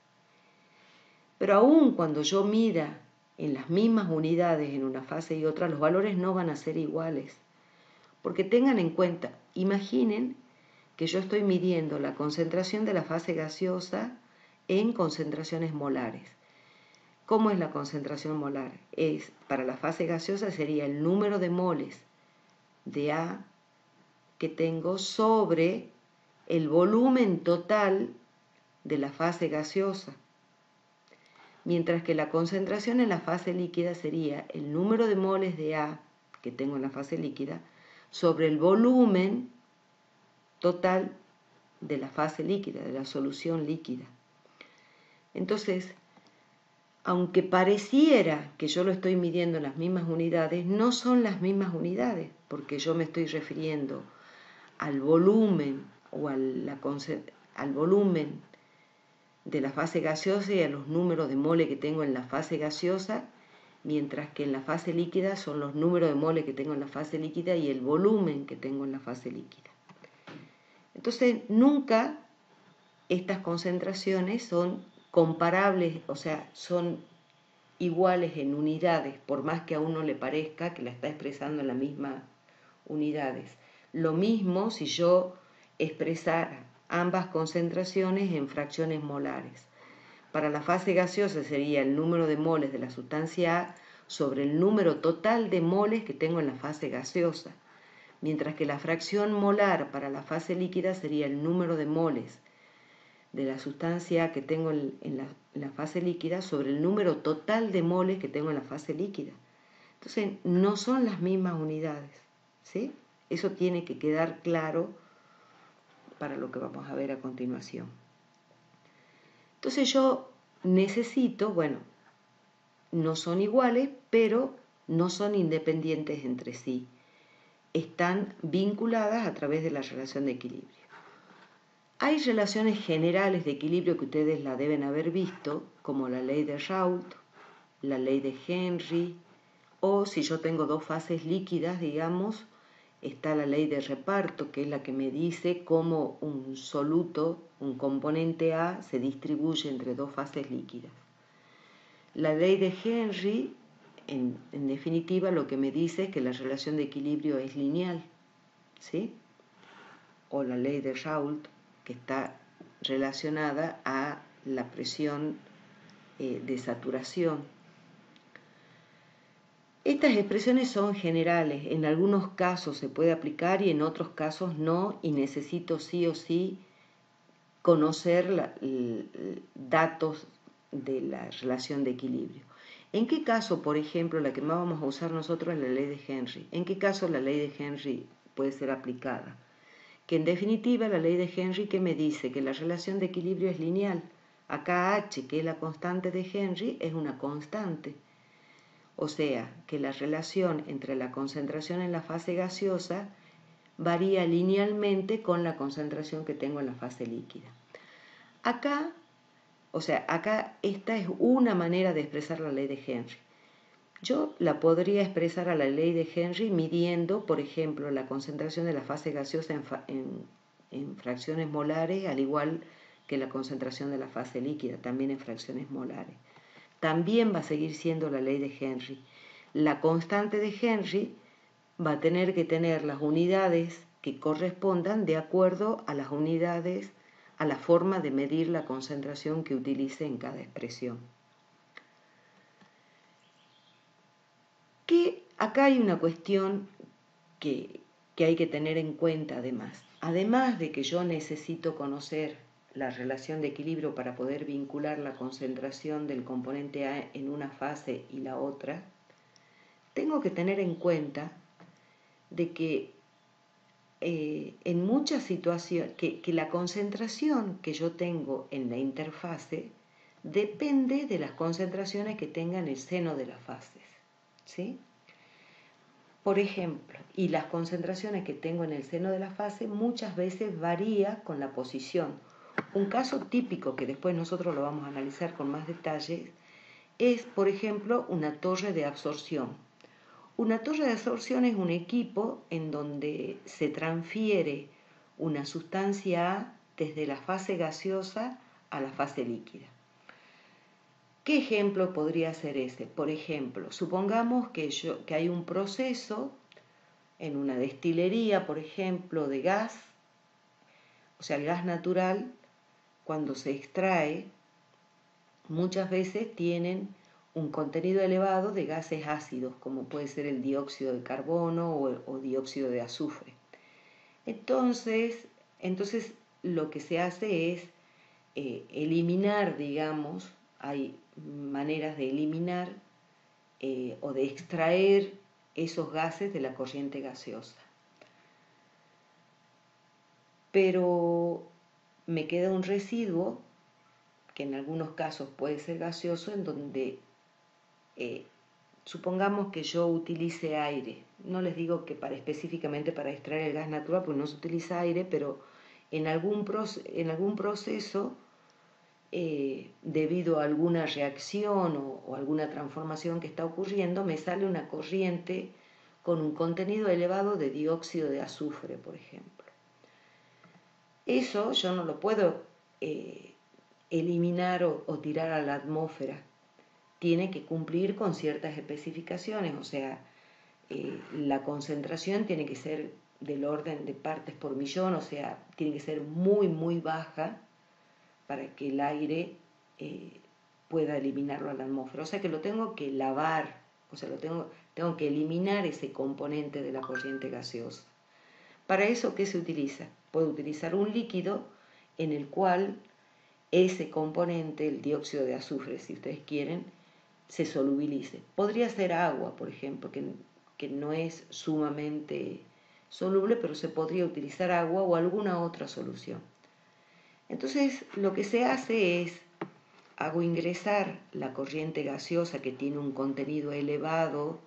Pero aún cuando yo mida en las mismas unidades en una fase y otra, los valores no van a ser iguales. Porque tengan en cuenta, imaginen que yo estoy midiendo la concentración de la fase gaseosa en concentraciones molares. ¿Cómo es la concentración molar? Para la fase gaseosa sería el número de moles de A que tengo sobre el volumen total de la fase gaseosa. Mientras que la concentración en la fase líquida sería el número de moles de A que tengo en la fase líquida sobre el volumen total de la fase líquida, de la solución líquida. Entonces, aunque pareciera que yo lo estoy midiendo en las mismas unidades, no son las mismas unidades, porque yo me estoy refiriendo al volumen o al volumen de la fase gaseosa y a los números de mole que tengo en la fase gaseosa, mientras que en la fase líquida son los números de mole que tengo en la fase líquida y el volumen que tengo en la fase líquida. Entonces, nunca estas concentraciones son comparables, o sea, son iguales en unidades, por más que a uno le parezca que la está expresando en las mismas unidades. Lo mismo si yo expresara ambas concentraciones en fracciones molares. Para la fase gaseosa sería el número de moles de la sustancia A sobre el número total de moles que tengo en la fase gaseosa, mientras que la fracción molar para la fase líquida sería el número de moles de la sustancia A que tengo en la fase líquida sobre el número total de moles que tengo en la fase líquida. Entonces, no son las mismas unidades, ¿sí? Eso tiene que quedar claro para lo que vamos a ver a continuación. Entonces yo necesito, bueno, no son iguales, pero no son independientes entre sí. Están vinculadas a través de la relación de equilibrio. Hay relaciones generales de equilibrio que ustedes la deben haber visto, como la ley de Raoult, la ley de Henry, o si yo tengo dos fases líquidas, digamos, está la ley de reparto, que es la que me dice cómo un soluto, un componente A, se distribuye entre dos fases líquidas. La ley de Henry, en definitiva, lo que me dice es que la relación de equilibrio es lineal, ¿sí? O la ley de Raoult, que está relacionada a la presión de saturación. Estas expresiones son generales, en algunos casos se puede aplicar y en otros casos no, y necesito sí o sí conocer datos de la relación de equilibrio. ¿En qué caso, por ejemplo, la que más vamos a usar nosotros es la ley de Henry? ¿En qué caso la ley de Henry puede ser aplicada? Que en definitiva la ley de Henry que me dice que la relación de equilibrio es lineal. Acá H, que es la constante de Henry, es una constante. O sea, que la relación entre la concentración en la fase gaseosa varía linealmente con la concentración que tengo en la fase líquida. Acá esta es una manera de expresar la ley de Henry. Yo la podría expresar a la ley de Henry midiendo, por ejemplo, la concentración de la fase gaseosa en fracciones molares, al igual que la concentración de la fase líquida, también en fracciones molares. También va a seguir siendo la ley de Henry. La constante de Henry va a tener que tener las unidades que correspondan de acuerdo a las unidades, a la forma de medir la concentración que utilice en cada expresión. Que acá hay una cuestión que hay que tener en cuenta además. Además de que yo necesito conocer la relación de equilibrio para poder vincular la concentración del componente A en una fase y la otra, tengo que tener en cuenta de que en muchas situaciones, que la concentración que yo tengo en la interfase depende de las concentraciones que tenga en el seno de las fases, ¿sí? Por ejemplo, y las concentraciones que tengo en el seno de la fase muchas veces varía con la posición. Un caso típico que después nosotros lo vamos a analizar con más detalle es, por ejemplo, una torre de absorción. Una torre de absorción es un equipo en donde se transfiere una sustancia A desde la fase gaseosa a la fase líquida. ¿Qué ejemplo podría ser ese? Por ejemplo, supongamos que hay un proceso en una destilería, por ejemplo, de gas, o sea, el gas natural, cuando se extrae, muchas veces tienen un contenido elevado de gases ácidos, como puede ser el dióxido de carbono o dióxido de azufre. Entonces lo que se hace es eliminar, digamos, hay maneras de eliminar o de extraer esos gases de la corriente gaseosa. Pero me queda un residuo, que en algunos casos puede ser gaseoso, en donde supongamos que yo utilice aire. No les digo que específicamente para extraer el gas natural, pues no se utiliza aire, pero en algún proceso, debido a alguna reacción o alguna transformación que está ocurriendo, me sale una corriente con un contenido elevado de dióxido de azufre, por ejemplo. Eso yo no lo puedo eliminar o tirar a la atmósfera. Tiene que cumplir con ciertas especificaciones, o sea, la concentración tiene que ser del orden de partes por millón, o sea, tiene que ser muy, muy baja para que el aire pueda eliminarlo a la atmósfera. O sea que lo tengo que lavar, o sea, tengo que eliminar ese componente de la corriente gaseosa. Para eso, ¿qué se utiliza? Puedo utilizar un líquido en el cual ese componente, el dióxido de azufre, si ustedes quieren, se solubilice. Podría ser agua, por ejemplo, que no es sumamente soluble, pero se podría utilizar agua o alguna otra solución. Entonces, lo que se hace es, hago ingresar la corriente gaseosa que tiene un contenido elevado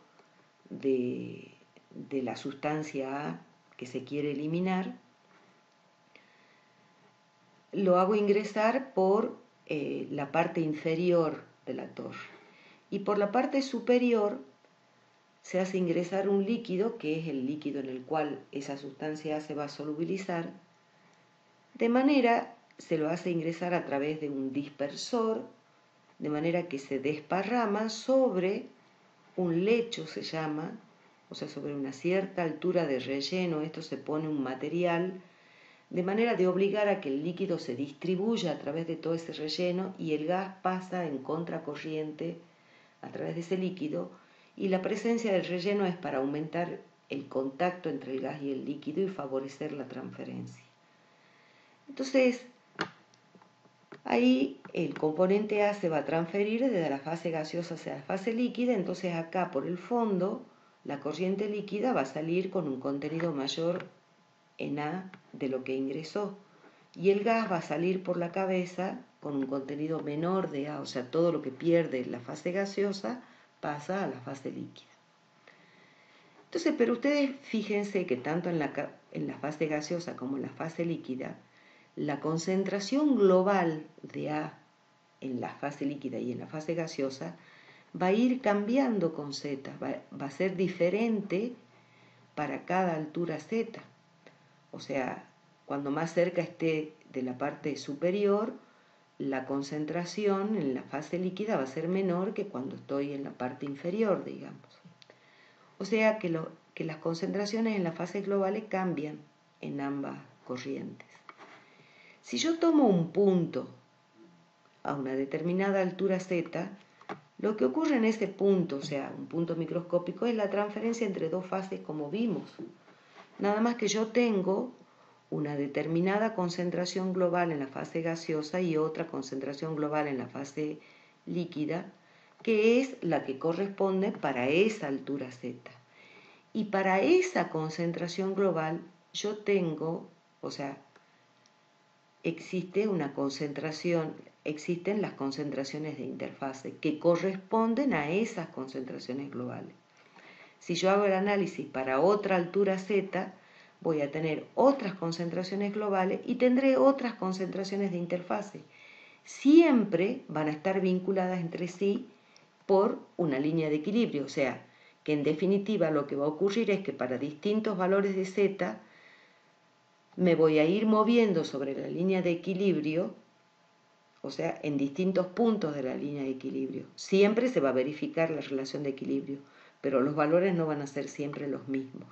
de la sustancia A que se quiere eliminar, lo hago ingresar por la parte inferior de la torre. Y por la parte superior se hace ingresar un líquido, que es el líquido en el cual esa sustancia se va a solubilizar, de manera, se lo hace ingresar a través de un dispersor, de manera que se desparrama sobre un lecho, se llama, o sea, sobre una cierta altura de relleno. Esto se pone un material, de manera de obligar a que el líquido se distribuya a través de todo ese relleno y el gas pasa en contracorriente a través de ese líquido, y la presencia del relleno es para aumentar el contacto entre el gas y el líquido y favorecer la transferencia. Entonces, ahí el componente A se va a transferir desde la fase gaseosa hacia la fase líquida. Entonces acá por el fondo la corriente líquida va a salir con un contenido mayor en A de lo que ingresó, y el gas va a salir por la cabeza con un contenido menor de A, o sea, todo lo que pierde la fase gaseosa pasa a la fase líquida. Entonces, pero ustedes fíjense que tanto en la fase gaseosa como en la fase líquida, la concentración global de A en la fase líquida y en la fase gaseosa va a ir cambiando con Z, va a ser diferente para cada altura Z. O sea, cuando más cerca esté de la parte superior, la concentración en la fase líquida va a ser menor que cuando estoy en la parte inferior, digamos. O sea que las concentraciones en las fases globales cambian en ambas corrientes. Si yo tomo un punto a una determinada altura Z, Lo que ocurre en ese punto, o sea, un punto microscópico, es la transferencia entre dos fases como vimos. Nada más que yo tengo una determinada concentración global en la fase gaseosa y otra concentración global en la fase líquida, que es la que corresponde para esa altura z. Y para esa concentración global yo tengo, o sea, existen las concentraciones de interfase que corresponden a esas concentraciones globales. Si yo hago el análisis para otra altura z, voy a tener otras concentraciones globales y tendré otras concentraciones de interfase. Siempre van a estar vinculadas entre sí por una línea de equilibrio, o sea, que en definitiva lo que va a ocurrir es que para distintos valores de z me voy a ir moviendo sobre la línea de equilibrio, o sea, en distintos puntos de la línea de equilibrio. Siempre se va a verificar la relación de equilibrio, pero los valores no van a ser siempre los mismos.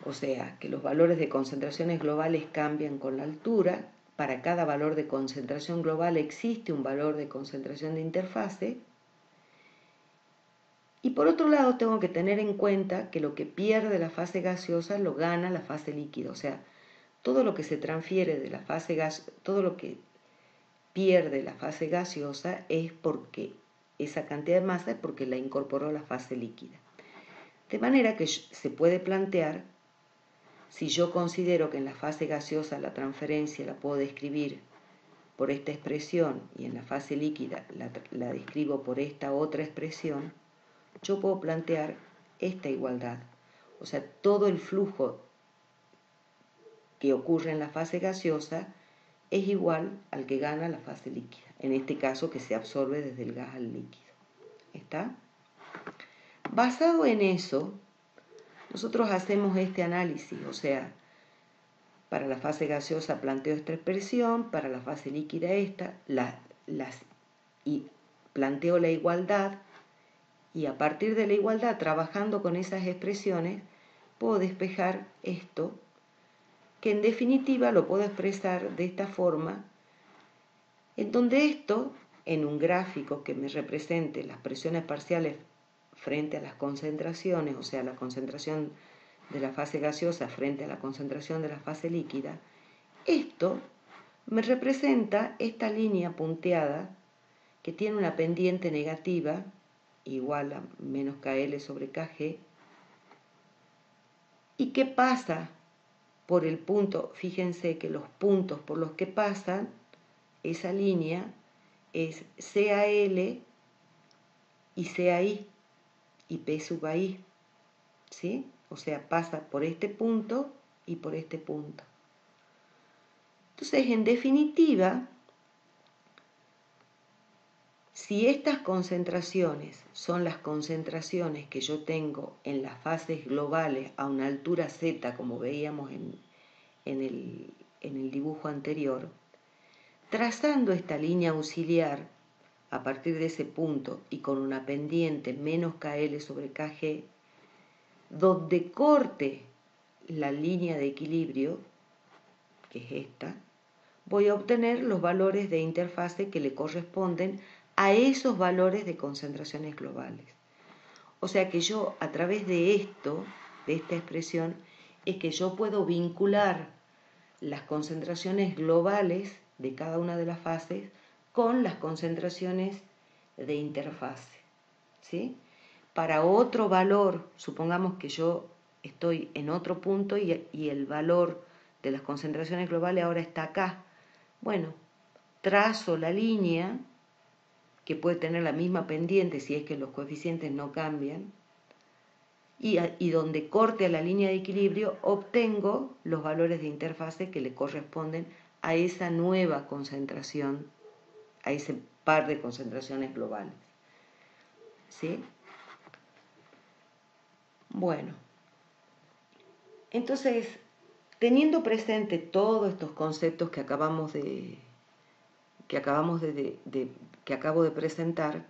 O sea, que los valores de concentraciones globales cambian con la altura. Para cada valor de concentración global existe un valor de concentración de interfase. Y por otro lado, tengo que tener en cuenta que lo que pierde la fase gaseosa lo gana la fase líquida. O sea, todo lo que se transfiere de la fase gaseosa, todo lo que pierde la fase gaseosa es porque esa cantidad de masa es porque la incorporó la fase líquida. De manera que se puede plantear, si yo considero que en la fase gaseosa la transferencia la puedo describir por esta expresión y en la fase líquida la describo por esta otra expresión, yo puedo plantear esta igualdad. O sea, todo el flujo que ocurre en la fase gaseosa es igual al que gana la fase líquida, en este caso que se absorbe desde el gas al líquido. ¿Está? Basado en eso, nosotros hacemos este análisis, o sea, para la fase gaseosa planteo esta expresión, para la fase líquida esta, y planteo la igualdad, y a partir de la igualdad, trabajando con esas expresiones, puedo despejar esto, que en definitiva lo puedo expresar de esta forma, en donde esto, en un gráfico que me represente las presiones parciales frente a las concentraciones, o sea, la concentración de la fase gaseosa frente a la concentración de la fase líquida, esto me representa esta línea punteada que tiene una pendiente negativa igual a menos KL sobre KG, y que pasa por el punto, fíjense que los puntos por los que pasan esa línea es CAL y CAI y P sub I, ¿sí? O sea, pasa por este punto y por este punto. Entonces, en definitiva, si estas concentraciones son las concentraciones que yo tengo en las fases globales a una altura z, como veíamos en el dibujo anterior, trazando esta línea auxiliar a partir de ese punto y con una pendiente menos KL sobre KG, donde corte la línea de equilibrio, que es esta, voy a obtener los valores de interfase que le corresponden a esos valores de concentraciones globales. O sea que yo, a través de esto, de esta expresión, es que yo puedo vincular las concentraciones globales de cada una de las fases con las concentraciones de interfase, ¿sí? Para otro valor, supongamos que yo estoy en otro punto y el valor de las concentraciones globales ahora está acá. Bueno, trazo la línea, que puede tener la misma pendiente si es que los coeficientes no cambian, y donde corte a la línea de equilibrio obtengo los valores de interfase que le corresponden a esa nueva concentración, a ese par de concentraciones globales. ¿Sí? Bueno, entonces, teniendo presente todos estos conceptos que acabo de presentar,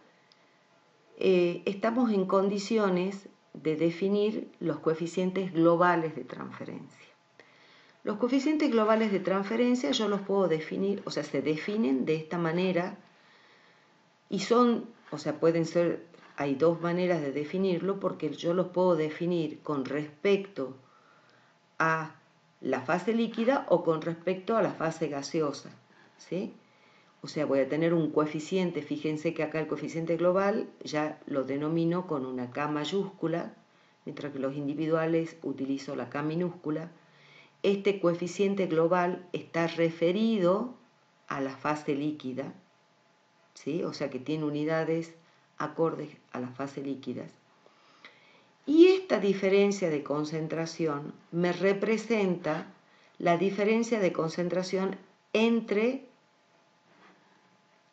estamos en condiciones de definir los coeficientes globales de transferencia. Los coeficientes globales de transferencia yo los puedo definir, o sea, se definen de esta manera y son, o sea, pueden ser, hay dos maneras de definirlo porque yo los puedo definir con respecto a la fase líquida o con respecto a la fase gaseosa, ¿sí? O sea, voy a tener un coeficiente, fíjense que acá el coeficiente global ya lo denomino con una K mayúscula, mientras que los individuales utilizo la K minúscula. Este coeficiente global está referido a la fase líquida, ¿sí? O sea que tiene unidades acordes a las fases líquidas. Y esta diferencia de concentración me representa la diferencia de concentración entre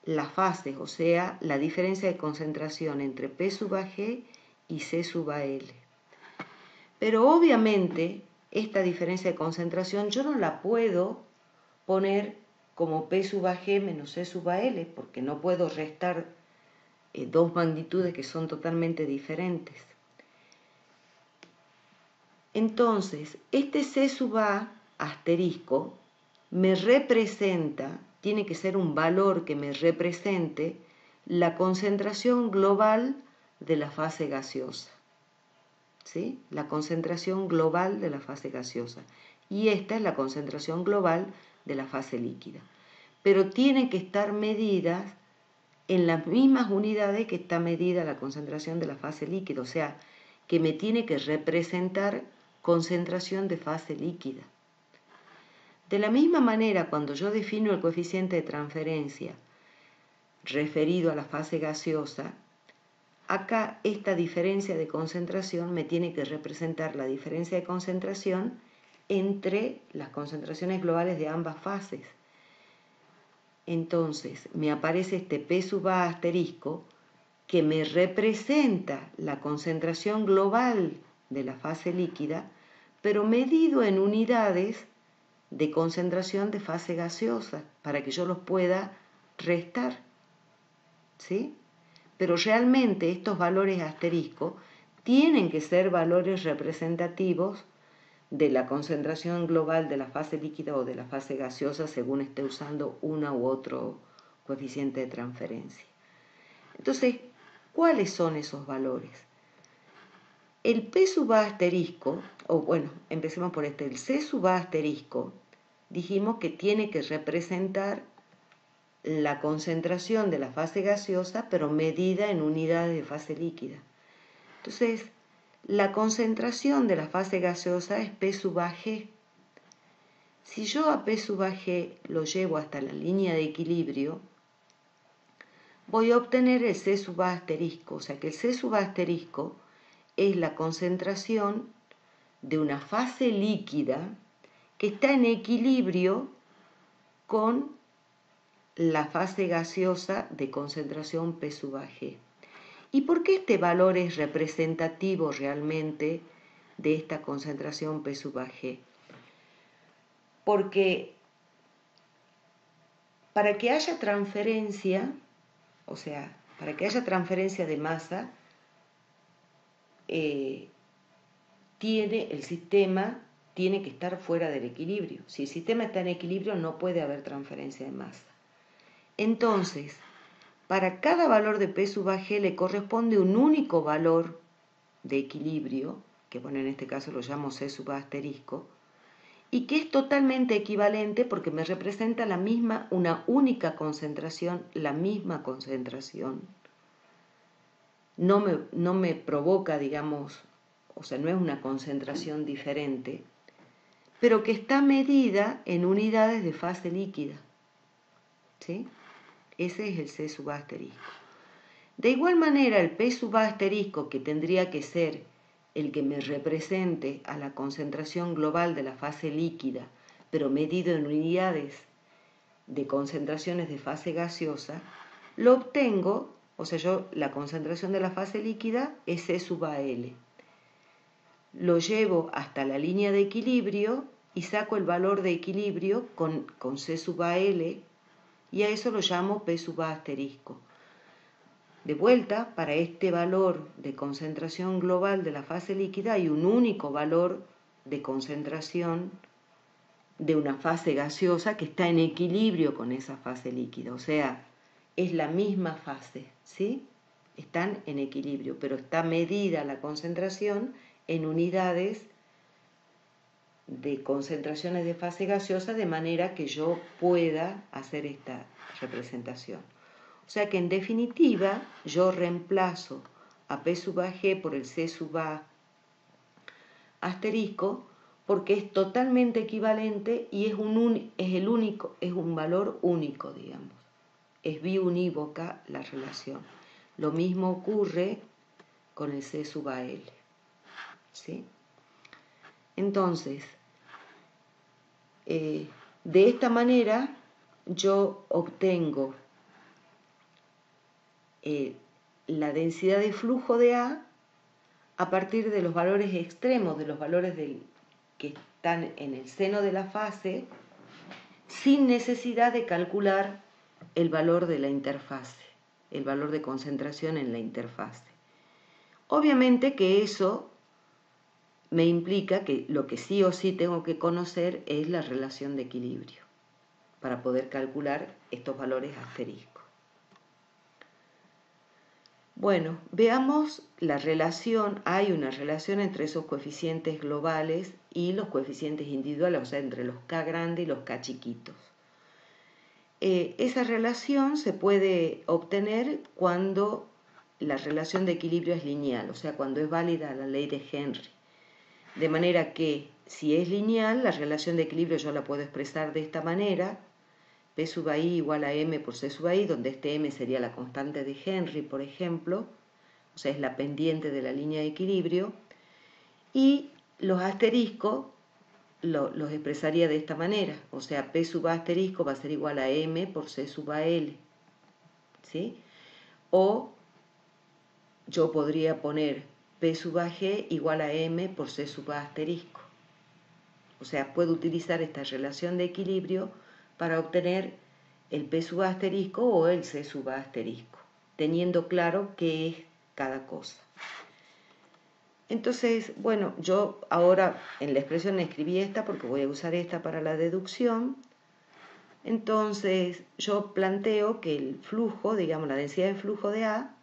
las fases, o sea, la diferencia de concentración entre P sub a G y C sub a L. Pero obviamente esta diferencia de concentración yo no la puedo poner como P sub a G menos C sub a L, porque no puedo restar dos magnitudes que son totalmente diferentes. Entonces, este C sub A asterisco me representa, tiene que ser un valor que me represente la concentración global de la fase gaseosa. ¿Sí? La concentración global de la fase gaseosa. Y esta es la concentración global de la fase líquida. Pero tienen que estar medidas en las mismas unidades que está medida la concentración de la fase líquida. O sea, que me tiene que representar concentración de fase líquida. De la misma manera, cuando yo defino el coeficiente de transferencia referido a la fase gaseosa, acá esta diferencia de concentración me tiene que representar la diferencia de concentración entre las concentraciones globales de ambas fases. Entonces me aparece este P sub A asterisco que me representa la concentración global de la fase líquida, pero medido en unidades de concentración de fase gaseosa, para que yo los pueda restar, ¿sí? Pero realmente estos valores asterisco tienen que ser valores representativos de la concentración global de la fase líquida o de la fase gaseosa según esté usando una u otro coeficiente de transferencia. Entonces, ¿cuáles son esos valores? El P sub A asterisco, o bueno, empecemos por este, el C sub A asterisco, dijimos que tiene que representar la concentración de la fase gaseosa, pero medida en unidades de fase líquida. Entonces, la concentración de la fase gaseosa es P sub A G. Si yo a P sub A G lo llevo hasta la línea de equilibrio, voy a obtener el C sub A asterisco. O sea que el C sub A asterisco es la concentración de una fase líquida que está en equilibrio con la fase gaseosa de concentración P sub A G. ¿Y por qué este valor es representativo realmente de esta concentración P sub A G? Porque para que haya transferencia, o sea, para que haya transferencia de masa, el sistema tiene que estar fuera del equilibrio. Si el sistema está en equilibrio, no puede haber transferencia de masa. Entonces, para cada valor de P sub A G le corresponde un único valor de equilibrio, que bueno, en este caso lo llamo C sub A asterisco, y que es totalmente equivalente porque me representa la misma, una única concentración, la misma concentración. No me provoca, digamos, o sea, no es una concentración diferente, pero que está medida en unidades de fase líquida. ¿Sí? Ese es el C sub A asterisco. De igual manera, el P sub A asterisco, que tendría que ser el que me represente a la concentración global de la fase líquida, pero medido en unidades de concentraciones de fase gaseosa, lo obtengo, o sea, la concentración de la fase líquida es C sub AL. Lo llevo hasta la línea de equilibrio y saco el valor de equilibrio con C sub AL y a eso lo llamo P sub A asterisco. De vuelta, para este valor de concentración global de la fase líquida hay un único valor de concentración de una fase gaseosa que está en equilibrio con esa fase líquida, o sea, es la misma fase, ¿sí? Están en equilibrio, pero está medida la concentración en unidades de concentraciones de fase gaseosa, de manera que yo pueda hacer esta representación. O sea que en definitiva yo reemplazo a P sub A G por el C sub A asterisco, porque es totalmente equivalente y es un valor único, digamos. Es biunívoca la relación. Lo mismo ocurre con el C sub AL. ¿Sí? Entonces, de esta manera yo obtengo la densidad de flujo de A partir de los valores extremos, de los valores que están en el seno de la fase, sin necesidad de calcular el valor de la interfase, el valor de concentración en la interfase. Obviamente que eso me implica que lo que sí o sí tengo que conocer es la relación de equilibrio para poder calcular estos valores asteriscos. Bueno, veamos la relación. Hay una relación entre esos coeficientes globales y los coeficientes individuales, o sea, entre los K grandes y los K chiquitos. Esa relación se puede obtener cuando la relación de equilibrio es lineal, o sea, cuando es válida la ley de Henry. De manera que, si es lineal, la relación de equilibrio yo la puedo expresar de esta manera: P sub I igual a M por C sub I, donde este M sería la constante de Henry, por ejemplo, o sea, es la pendiente de la línea de equilibrio, y los asteriscos los expresaría de esta manera, o sea, P sub A asterisco va a ser igual a M por C sub AL, ¿sí? O yo podría poner P sub AG igual a M por C sub A asterisco. O sea, puedo utilizar esta relación de equilibrio para obtener el P sub A asterisco o el C sub A asterisco, teniendo claro qué es cada cosa. Entonces, bueno, yo ahora en la expresión escribí esta porque voy a usar esta para la deducción. Entonces, yo planteo que el flujo, digamos, la densidad de flujo de A,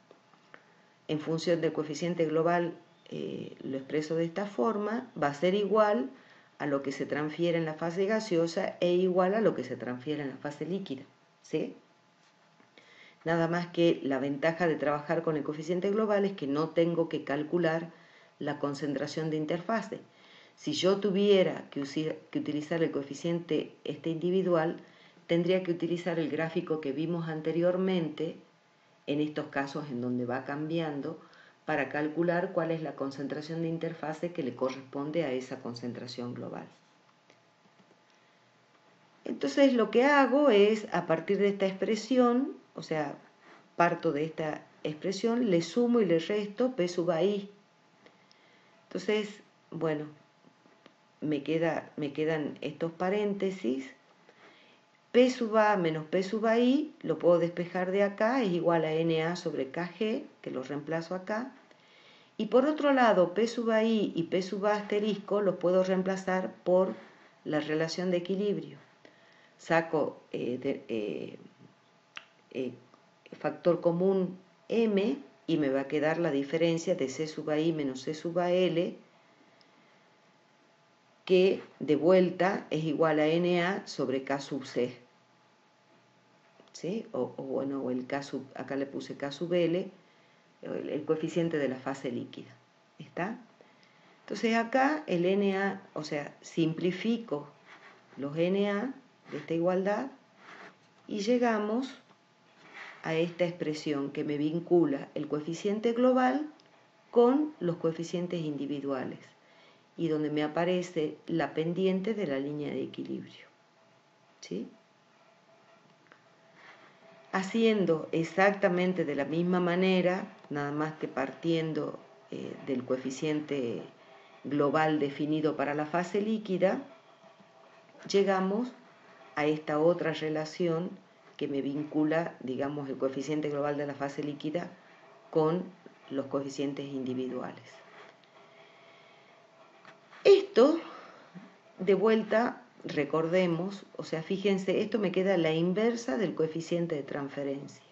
en función del coeficiente global, lo expreso de esta forma, va a ser igual a lo que se transfiere en la fase gaseosa e igual a lo que se transfiere en la fase líquida, ¿sí? Nada más que la ventaja de trabajar con el coeficiente global es que no tengo que calcular la concentración de interfase. Si yo tuviera que utilizar el coeficiente individual, tendría que utilizar el gráfico que vimos anteriormente, en estos casos en donde va cambiando, para calcular cuál es la concentración de interfase que le corresponde a esa concentración global. Entonces lo que hago es, a partir de esta expresión, o sea, parto de esta expresión, le sumo y le resto P sub I. Entonces, bueno, me quedan estos paréntesis. P sub A menos P sub I lo puedo despejar de acá, es igual a NA sobre KG, que lo reemplazo acá. Y por otro lado, P sub I y P sub A asterisco los puedo reemplazar por la relación de equilibrio. Saco factor común M y me va a quedar la diferencia de C sub I menos C sub AL, que de vuelta es igual a NA sobre K sub C. ¿Sí? O el K sub, acá le puse K sub L, el coeficiente de la fase líquida. ¿Está? Entonces acá el NA, o sea, simplifico los NA de esta igualdad y llegamos a esta expresión que me vincula el coeficiente global con los coeficientes individuales y donde me aparece la pendiente de la línea de equilibrio. ¿Sí? Haciendo exactamente de la misma manera, nada más que partiendo del coeficiente global definido para la fase líquida, llegamos a esta otra relación que me vincula, digamos, el coeficiente global de la fase líquida con los coeficientes individuales. Esto, de vuelta, recordemos, o sea, fíjense, esto me queda la inversa del coeficiente de transferencia.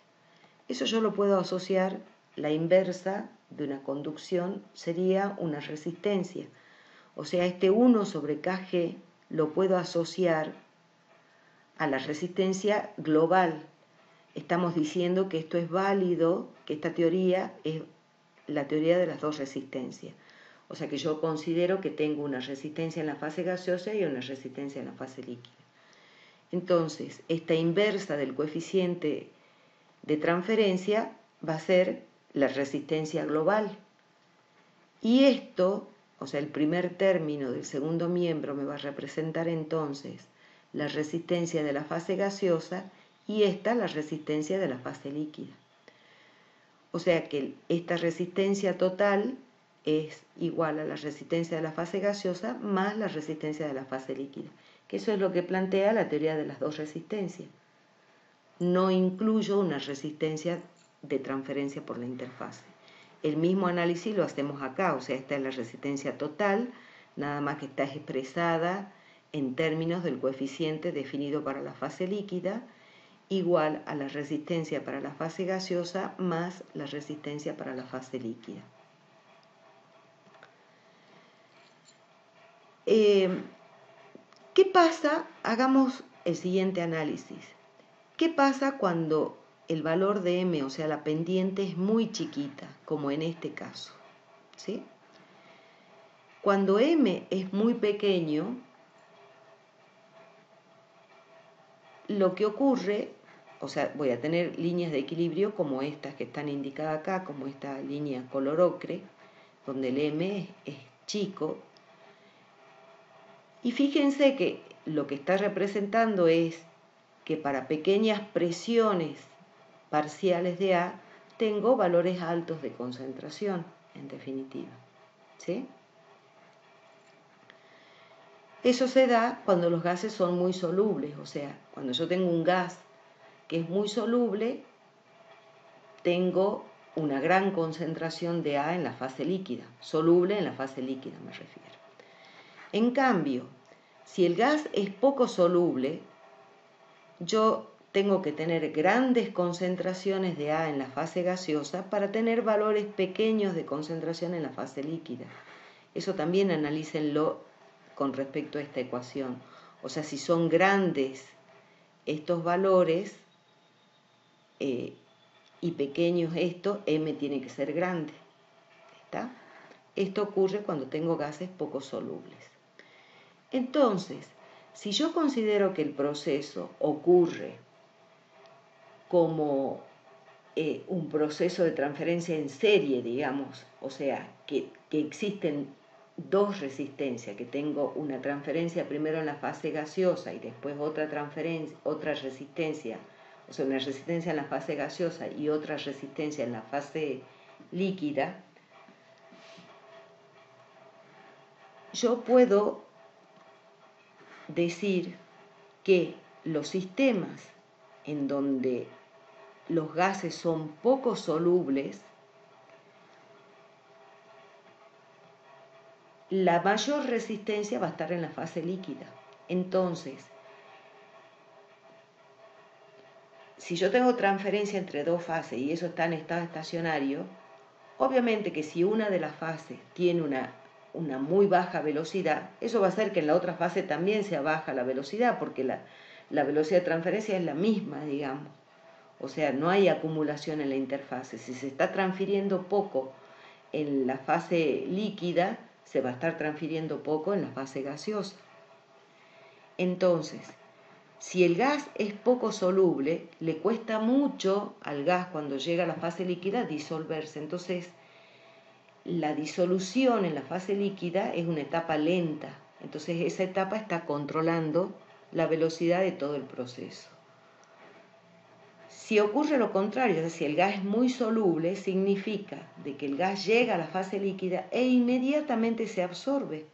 Eso yo lo puedo asociar, la inversa de una conducción sería una resistencia. O sea, este 1 sobre Kg lo puedo asociar a la resistencia global. Estamos diciendo que esto es válido, que esta teoría es la teoría de las dos resistencias. O sea que yo considero que tengo una resistencia en la fase gaseosa y una resistencia en la fase líquida. Entonces, esta inversa del coeficiente de transferencia va a ser la resistencia global. Y esto, o sea, el primer término del segundo miembro me va a representar entonces la resistencia de la fase gaseosa y esta la resistencia de la fase líquida. O sea que esta resistencia total es igual a la resistencia de la fase gaseosa más la resistencia de la fase líquida, que eso es lo que plantea la teoría de las dos resistencias. No incluyo una resistencia de transferencia por la interfase. El mismo análisis lo hacemos acá, o sea, esta es la resistencia total, nada más que está expresada en términos del coeficiente definido para la fase líquida, igual a la resistencia para la fase gaseosa más la resistencia para la fase líquida. ¿Qué pasa? Hagamos el siguiente análisis. ¿Qué pasa cuando el valor de m, o sea, la pendiente, es muy chiquita, como en este caso? ¿Sí? Cuando m es muy pequeño, lo que ocurre, o sea, voy a tener líneas de equilibrio como estas que están indicadas acá, como esta línea color ocre, donde el m es chico. Y fíjense que lo que está representando es que para pequeñas presiones parciales de A tengo valores altos de concentración, en definitiva. ¿Sí? Eso se da cuando los gases son muy solubles, o sea, cuando yo tengo un gas que es muy soluble, tengo una gran concentración de A en la fase líquida, soluble en la fase líquida me refiero. En cambio, si el gas es poco soluble, yo tengo que tener grandes concentraciones de A en la fase gaseosa para tener valores pequeños de concentración en la fase líquida. Eso también analícenlo con respecto a esta ecuación. O sea, si son grandes estos valores y pequeños estos, M tiene que ser grande. ¿Está? Esto ocurre cuando tengo gases poco solubles. Entonces, si yo considero que el proceso ocurre como un proceso de transferencia en serie, digamos, o sea, que existen dos resistencias, que tengo una transferencia primero en la fase gaseosa y después otra resistencia, o sea, una resistencia en la fase gaseosa y otra resistencia en la fase líquida, yo puedo decir que los sistemas en donde los gases son poco solubles, la mayor resistencia va a estar en la fase líquida. Entonces, si yo tengo transferencia entre dos fases y eso está en estado estacionario, obviamente que si una de las fases tiene una muy baja velocidad, eso va a hacer que en la otra fase también sea baja la velocidad, porque la velocidad de transferencia es la misma, digamos. O sea, no hay acumulación en la interfase. Si se está transfiriendo poco en la fase líquida, se va a estar transfiriendo poco en la fase gaseosa. Entonces, si el gas es poco soluble, le cuesta mucho al gas cuando llega a la fase líquida disolverse. Entonces, la disolución en la fase líquida es una etapa lenta. Entonces, esa etapa está controlando la velocidad de todo el proceso. Si ocurre lo contrario, es decir, el gas es muy soluble, significa de que el gas llega a la fase líquida e inmediatamente se absorbe.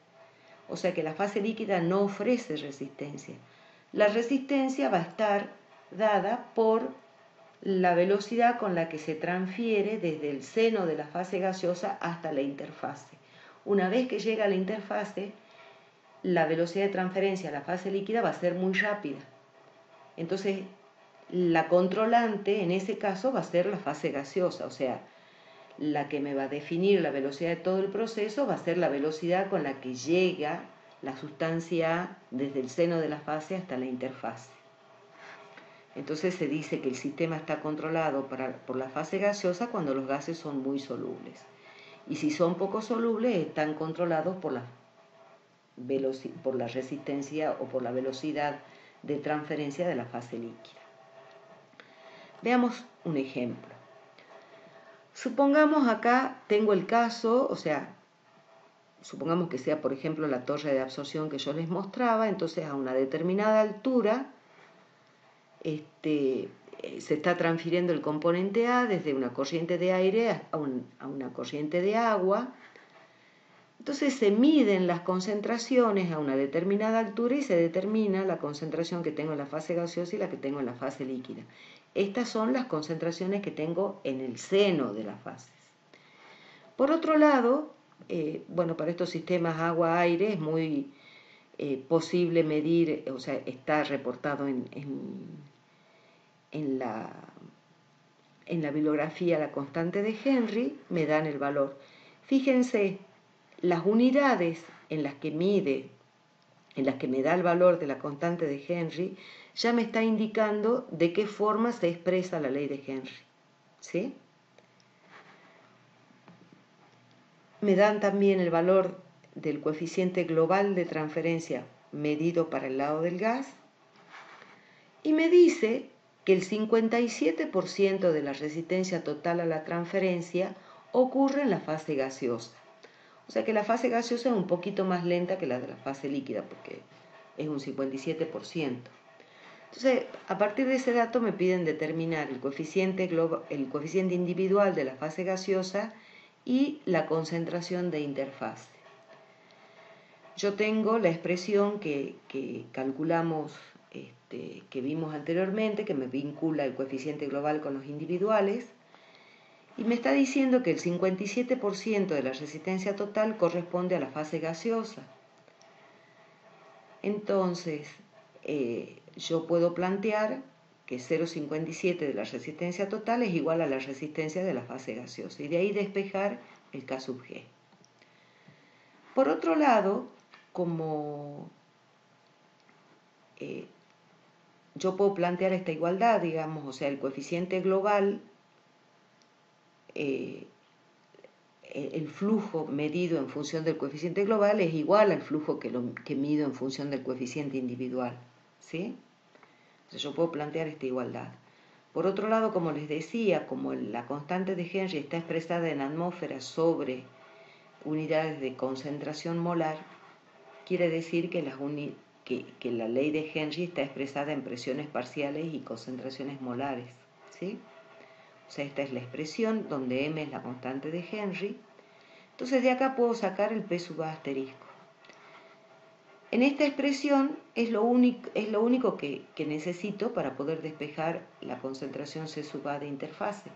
O sea que la fase líquida no ofrece resistencia. La resistencia va a estar dada por la velocidad con la que se transfiere desde el seno de la fase gaseosa hasta la interfase. Una vez que llega a la interfase, la velocidad de transferencia a la fase líquida va a ser muy rápida. Entonces, la controlante en ese caso va a ser la fase gaseosa, o sea, la que me va a definir la velocidad de todo el proceso va a ser la velocidad con la que llega la sustancia desde el seno de la fase hasta la interfase. Entonces se dice que el sistema está controlado por la fase gaseosa cuando los gases son muy solubles. Y si son poco solubles, están controlados por la resistencia o por la velocidad de transferencia de la fase líquida. Veamos un ejemplo. Supongamos acá tengo el caso, o sea, supongamos que sea por ejemplo la torre de absorción que yo les mostraba, entonces a una determinada altura se está transfiriendo el componente A desde una corriente de aire a una corriente de agua. Entonces se miden las concentraciones a una determinada altura y se determina la concentración que tengo en la fase gaseosa y la que tengo en la fase líquida. Estas son las concentraciones que tengo en el seno de las fases. Por otro lado, bueno, para estos sistemas agua-aire es muy posible medir, o sea, está reportado en la bibliografía la constante de Henry, me dan el valor. Fíjense, las unidades en las que me da el valor de la constante de Henry, ya me está indicando de qué forma se expresa la ley de Henry. ¿Sí? Me dan también el valor del coeficiente global de transferencia medido para el lado del gas y me dice que el 57% de la resistencia total a la transferencia ocurre en la fase gaseosa. O sea que la fase gaseosa es un poquito más lenta que la de la fase líquida porque es un 57%. Entonces, a partir de ese dato me piden determinar el coeficiente individual de la fase gaseosa y la concentración de interfase. Yo tengo la expresión que calculamos, que vimos anteriormente, que me vincula el coeficiente global con los individuales, y me está diciendo que el 57% de la resistencia total corresponde a la fase gaseosa. Entonces, yo puedo plantear que 0,57 de la resistencia total es igual a la resistencia de la fase gaseosa, y de ahí despejar el K sub G. Por otro lado, como yo puedo plantear esta igualdad, digamos, o sea, el coeficiente global, el flujo medido en función del coeficiente global es igual al flujo que mido en función del coeficiente individual, ¿sí? Entonces yo puedo plantear esta igualdad. Por otro lado, como les decía, como la constante de Henry está expresada en atmósferas sobre unidades de concentración molar, quiere decir que la ley de Henry está expresada en presiones parciales y concentraciones molares, ¿sí? O sea, esta es la expresión donde m es la constante de Henry. Entonces de acá puedo sacar el P sub A asterisco. En esta expresión es lo único que necesito para poder despejar la concentración C sub A de interfase,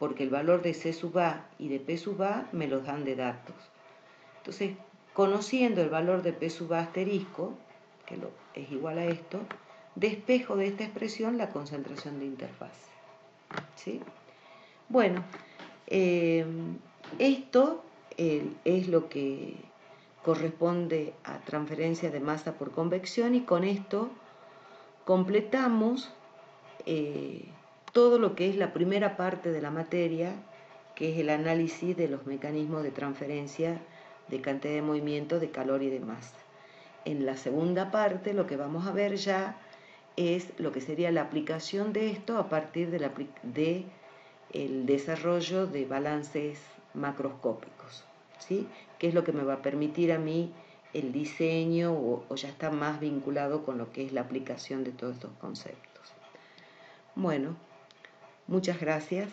porque el valor de C sub A y de P sub A me los dan de datos. Entonces, conociendo el valor de P sub A asterisco, que es igual a esto, despejo de esta expresión la concentración de interfase. ¿Sí? Bueno, esto es lo que corresponde a transferencia de masa por convección, y con esto completamos todo lo que es la primera parte de la materia, que es el análisis de los mecanismos de transferencia de cantidad de movimiento, de calor y de masa. En la segunda parte lo que vamos a ver ya es lo que sería la aplicación de esto a partir del desarrollo de balances macroscópicos, ¿sí? Que es lo que me va a permitir a mí el diseño o ya está más vinculado con lo que es la aplicación de todos estos conceptos. Bueno, muchas gracias.